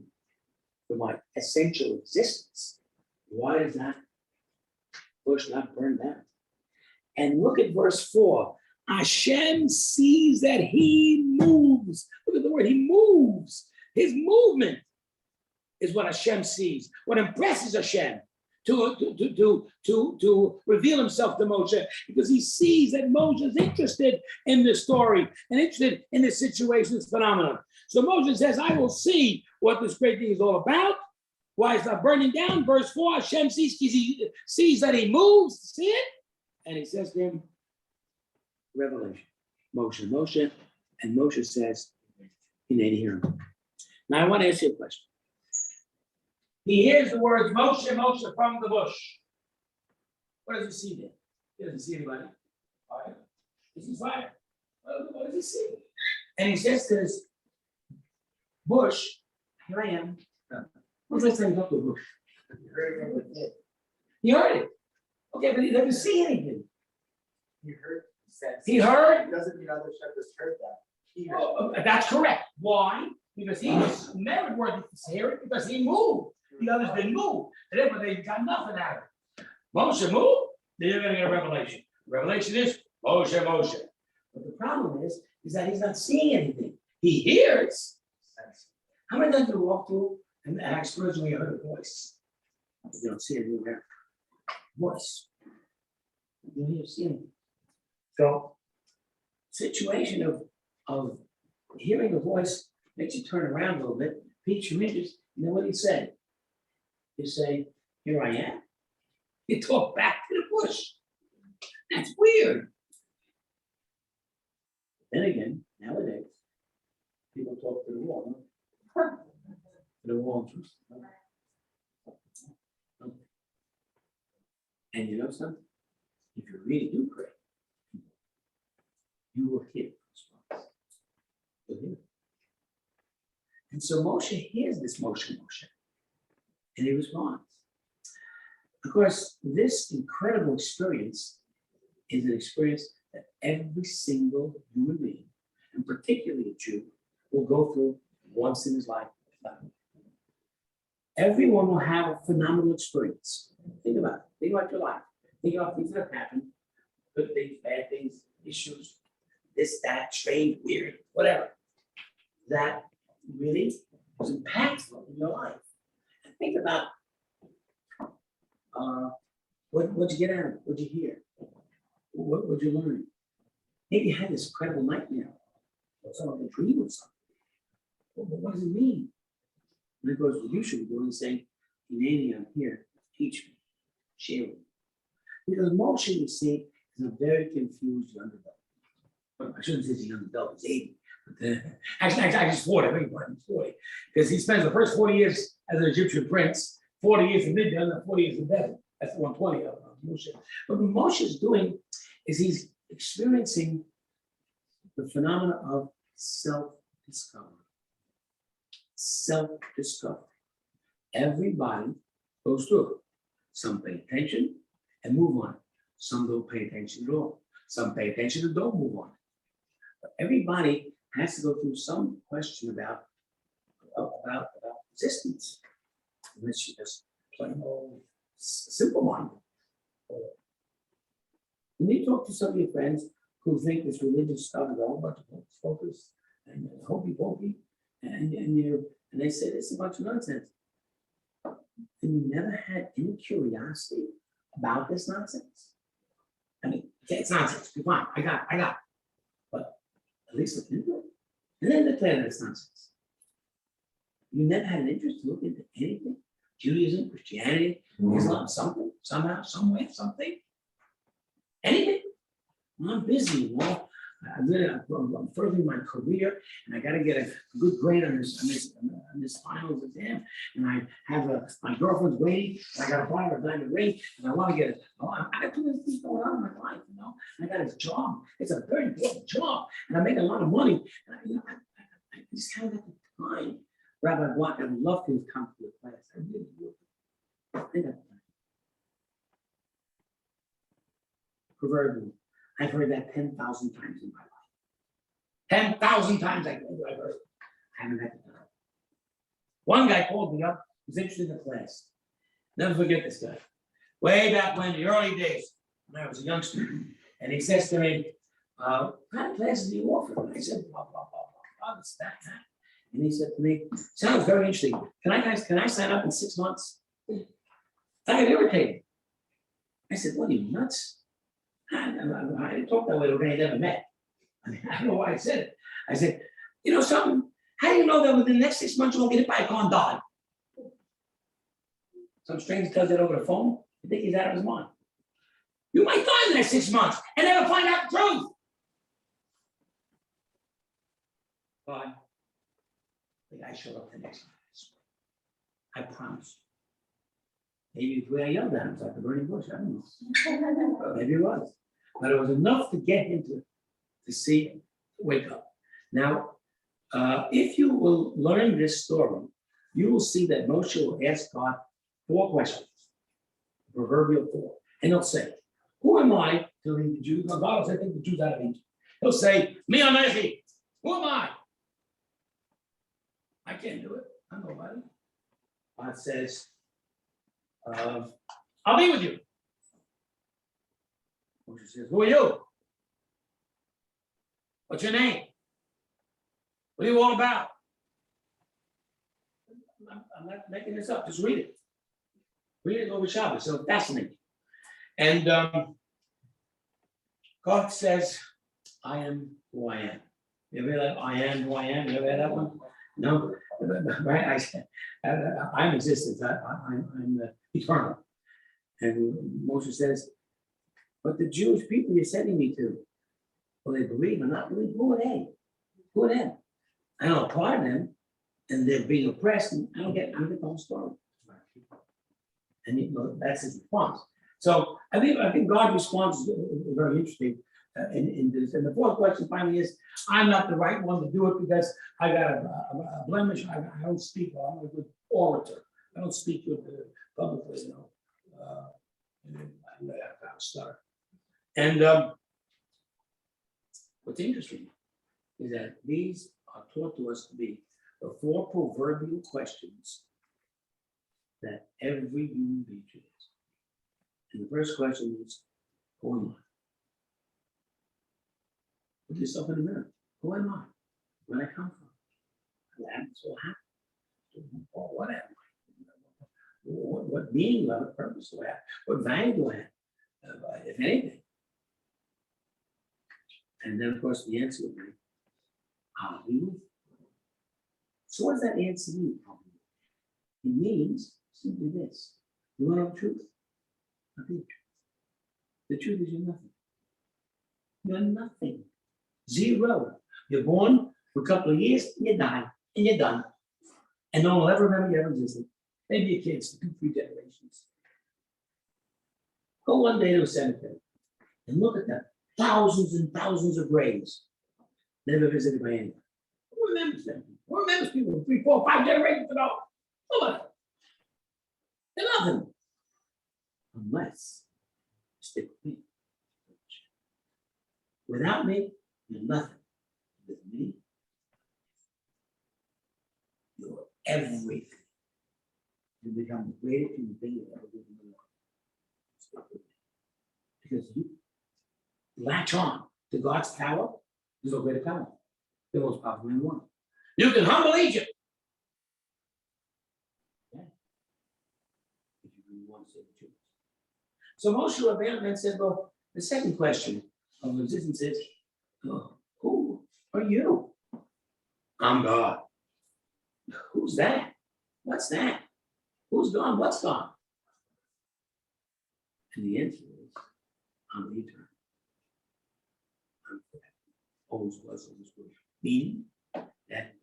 for my essential existence. Why does that bush not burn down? And look at verse 4. Hashem sees that he moves. Look at the word, he moves. His movement is what Hashem sees. What impresses Hashem to reveal himself to Moshe, because he sees that Moshe is interested in this story and interested in this situation, this phenomenon. So Moshe says, I will see what this great thing is all about. Why it's not burning down. Verse 4, Hashem sees that he moves. See it? And he says to him, revelation. Moshe, and Moshe says, he need to hear him. Now I want to ask you a question. He hears the words Moshe, Moshe from the bush. What does he see there? He doesn't see anybody. Fire. He sees fire. What does he see? And he says to this bush, here I am. What's the last time you got to a bush? He heard it. Okay, but he doesn't see anything. He heard. It doesn't mean other shepherds heard that. He heard. That's correct. Why? Because he was never worthy to hear it, because he moved. The others didn't move. And therefore they got nothing out of it. Moshe moved, then you're gonna get a revelation. Revelation is Moshe. But the problem is that he's not seeing anything. He hears. How many times do you walk through and have experience when you heard a voice? You don't see anything there. Voice. You don't hear, see anything. So, situation of hearing a voice makes you turn around a little bit, piques your interest, and then what do you say? You say, here I am. You talk back to the bush. That's weird. Then again, nowadays, people talk to the wall. Huh? To the wall. And you know something? If you really do pray, you will hear the response. You'll hear it. And so Moshe hears this Moshe, and he responds. Of course, this incredible experience is an experience that every single human being, and particularly a Jew, will go through once in his life. Everyone will have a phenomenal experience. Think about it. Think about your life. Think about things that have happened, good things, bad things, issues, this, that, strange, weird, whatever. That really was impactful in your life. And think about what'd you get out of it? What'd you hear? What'd you learn? Maybe you had this incredible nightmare, or someone had a dream of something. Well, what does it mean? And it goes, well, you should be doing saying, Hineni, I'm here, teach me, share with me. Because Moshe, you see, is a very confused young adult. Well, I shouldn't say he's a young adult, he's 80. But actually, he's 40, I think he's 40. Because he spends the first 40 years as an Egyptian prince, 40 years in Midian, and 40 years in desert. That's the 120 of Moshe. But what Moshe is doing is he's experiencing the phenomena of self-discovery. Self-discovery. Everybody goes through it. Some pay attention and move on. Some don't pay attention at all. Some pay attention and don't move on. But everybody has to go through some question about existence. Unless you just plain old simple-minded. When you talk to some of your friends who think this religious stuff is a whole bunch of hocus pocus and hokey pokey, and they say this is a bunch of nonsense. And you never had any curiosity about this nonsense? I mean, okay, it's nonsense. Be fine. I got it. But at least look into it. And then declare that it's nonsense. You never had an interest to look into anything? Judaism, Christianity, Islam, something, somehow, somewhere, something? Anything? Well, I'm busy, you know. I'm furthering my career, and I got to get a good grade on this final exam. And I have my girlfriend's waiting, and I got to buy her a diamond ring, and I want to get it. I got too many things going on in my life, you know. And I got a job. It's a very important job, and I'm making a lot of money. And I just haven't got the time. Rabbi Black, I would love to come to your class. I really would. I think that's proverbially. I've heard that 10,000 times in my life. 10,000 times I've heard it. I haven't had the time. One guy called me up, he was interested in the class. Never forget this guy. Way back when, the early days, when I was a youngster. And he says to me, what kind of classes do you offer? And I said, blah, blah, blah, blah, blah, this, that. And he said to me, sounds very interesting. Can I sign up in 6 months? I got irritated. I said, what are you, nuts? I didn't talk that way to a guy I never met. I mean, I don't know why I said it. I said, you know something? How do you know that within the next 6 months you won't get hit by a car and die? Some stranger tells that over the phone. You think he's out of his mind. You might die in the next 6 months and never find out the truth. Bye. The guy showed up the next night. I promise. Maybe the way I yelled at him was like the burning bush. I don't know. Maybe it was. But it was enough to get him to see, to wake up. Now, if you will learn this story, you will see that Moshe will ask God 4 questions, proverbial 4. And he'll say, who am I to lead the Jews? Now, God will say, take the Jews out of Egypt. He'll say, me, Amechi. Who am I? I can't do it. I'm nobody. God says, I'll be with you. Moses says, who are you? What's your name? What are you all about? I'm not making this up, just read it. Read it over Shabbos, so fascinating. And God says, I am who I am. You ever hear that? I am who I am. You ever heard that one? No, right? I'm existence. I'm eternal. And Moses says, but the Jewish people you're sending me to, will they believe or not believe? Who are they? Who are them? I know a part of them, and they're being oppressed, and I don't get the whole story. And that's his response. So I think God's response is very interesting in this. And the fourth question finally is, I'm not the right one to do it because I got a blemish. I don't speak well. I'm a good orator. I don't speak good publicly, you know. I'm a stutter. And what's interesting is that these are taught to us to be the 4 proverbial questions that every human being should ask. And the first question is, who am I? Put yourself in the mirror. Who am I? Where did I come from? I'm so happy. What am I? What meaning do I have? What purpose do I have? What value do I have? If anything. And then, of course, the answer would be, I'll be with you. So what does that answer mean? It means simply this. You want to know the truth? I'll be the truth. The truth is you're nothing. You're nothing. Zero. You're born for a couple of years, and you die, and you're done. And no one will ever remember you ever existed. Maybe your kids, 2, 3 generations. Go one day to a cemetery and look at them. Thousands and thousands of graves. Never visited by anyone. Who remembers them? Who remembers people 3, 4, 5 generations ago? Nobody. They're nothing. Unless you stick with me. Without me, you're nothing. With me, you're everything. You become the greatest human being you ever lived in the world. Stick with me. Because you latch on to God's power, there's no greater power. The most powerful in one. You can humble Egypt. Yeah. If you really want to say the truth. So Moshe Rabbeinu then said, well, the second question of existence is, who are you? I'm God. Who's that? What's that? Who's gone? What's gone? And the answer is, I'm the eternal. I'm forever. Always was, always will. Meaning that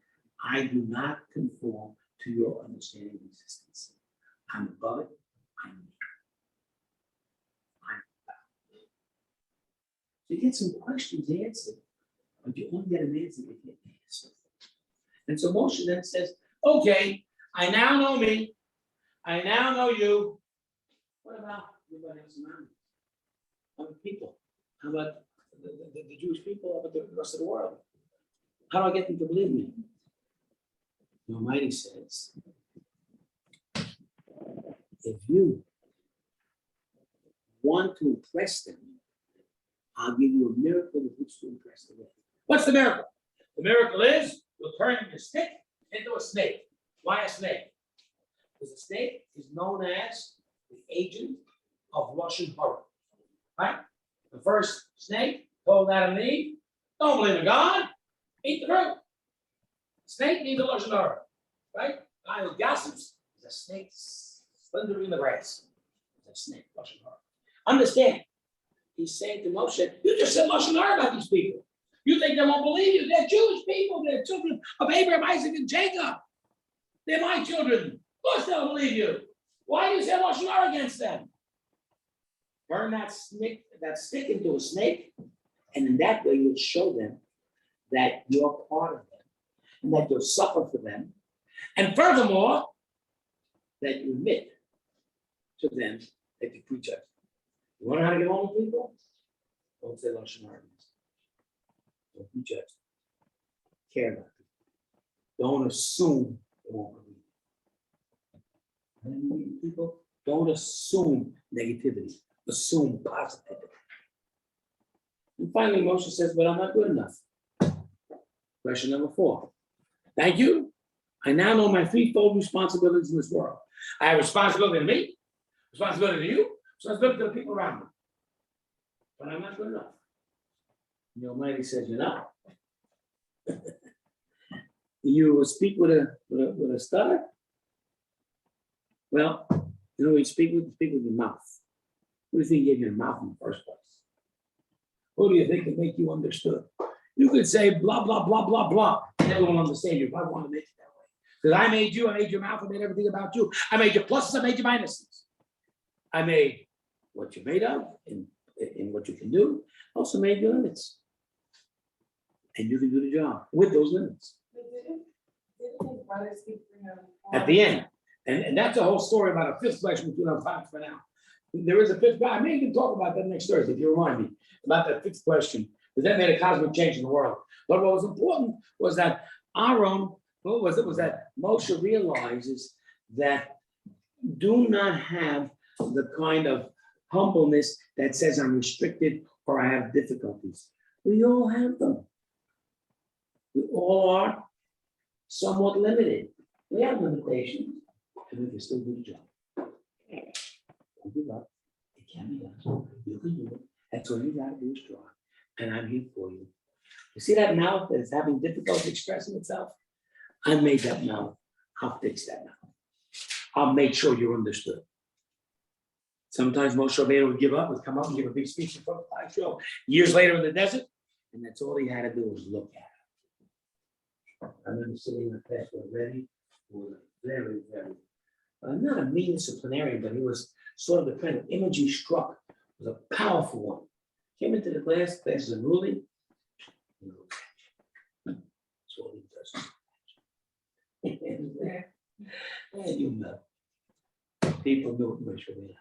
I do not conform to your understanding of existence. I'm above it. I'm me. You get some questions answered, but you only get an answer if you answer. And so Moshe then says, okay, I now know me. I now know you. What about everybody else around me? How about people? How about the Jewish people? How about the rest of the world? How do I get them to believe me? The Almighty says, if you want to impress them, I'll give you a miracle with which to impress them. What's the miracle? The miracle is you'll turn your stick into a snake. Why a snake? Because a snake is known as the agent of Lashon Hara. Right? The first snake told Adam and Eve, don't believe in God, eat the fruit. Snake needs a Lashon Hara. Right? Guy who gossips is a snake slithering in the grass. It's a snake, Lashon Hara. Understand? He's saying to Moshe, you just said Lashon Hara about these people. You think they won't believe you? They're Jewish people. They're children of Abraham, Isaac, and Jacob. They're my children. Of course they'll believe you. Why do you say Lashon Hara against them? Turn that stick into a snake, and in that way you'll show them that you're part of them, and that you'll suffer for them, and furthermore, that you admit to them that you preach us. You want to know how to get on with people? Don't say Lashon Hara. Don't be judged. Care about people. Don't assume they won't believe. When you meet people, don't assume negativity, assume positivity. And finally, Moshe says, but I'm not good enough. Question number 4. Thank you. I now know my threefold responsibilities in this world. I have responsibility to me, responsibility to you, responsibility to the people around me. But I'm not good enough. And the Almighty says, you're not. You speak with a stutter? Well, you know what you speak with your mouth. Who do you think gave you a mouth in the first place? Who do you think can make you understood? You could say blah, blah, blah, blah, blah, and everyone will understand you if I want to make it that way. Because I made you, I made your mouth, I made everything about you. I made your pluses, I made your minuses. I made what you're made of and what you can do. Also made your limits. And you can do the job with those limits. At the end. And that's a whole story about a 5th question, which we don't have time for now. There is a 5th, I may even talk about that next Thursday, if you remind me, about that 5th question, because that made a cosmic change in the world. But what was important was that Aaron, what was it, was that Moshe realizes that do not have the kind of humbleness that says I'm restricted or I have difficulties. We all have them. We all are somewhat limited. We have limitations, and we can still do the job. Don't give up. It can be done. You can do it. That's all you gotta do is try. And I'm here for you. You see that mouth that is having difficulty expressing itself? I made that mouth. I'll fix that mouth. I'll make sure you're understood. Sometimes Moshe Rabbeinu would give up, would come up and give a big speech in front of the show. Years later in the desert, and that's all he had to do was look at it. I remember sitting in the class with Reddy, who was very, very, not a mean disciplinarian, but he was sort of the kind of image he struck was a powerful one. Came into the class is unruly. That's all he does. And you know, people knew it much really.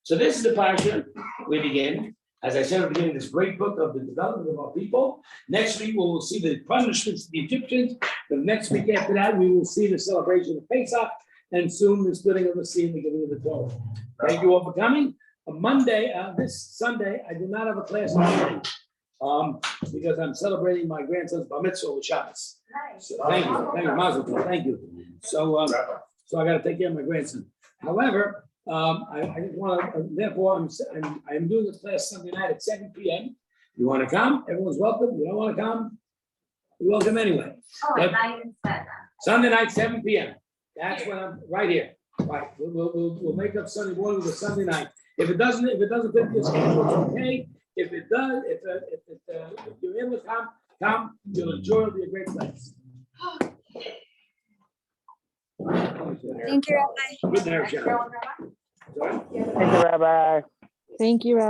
So this is the parsha we begin. As I said at the beginning, this great book of the development of our people. Next week, we will see the punishments of the Egyptians. The next week after that, we will see the celebration of Pesach, and soon the splitting of the sea and the giving of the Torah. Thank you all for coming. On Monday, this Sunday, I do not have a class on Monday because I'm celebrating my grandson's bar mitzvah with Shabbos. Nice. So thank you, Mazel tov, thank you. So I got to take care of my grandson. However, I just want to. Therefore, I'm doing this class Sunday night at 7 p.m. You want to come? Everyone's welcome. You don't want to come? You're welcome anyway. Oh, But- I even said that. Sunday night, 7 p.m. That's when I'm right here. Right. We'll make up Sunday morning with a Sunday night. If it doesn't fit your schedule, it's okay. If it does, if you're able to come. You'll enjoy it. It'll be a great place. Thank you, Rabbi. Good nerve, Sharon. Grandma? Sorry? Thank you, Rabbi. Thank you, Rabbi.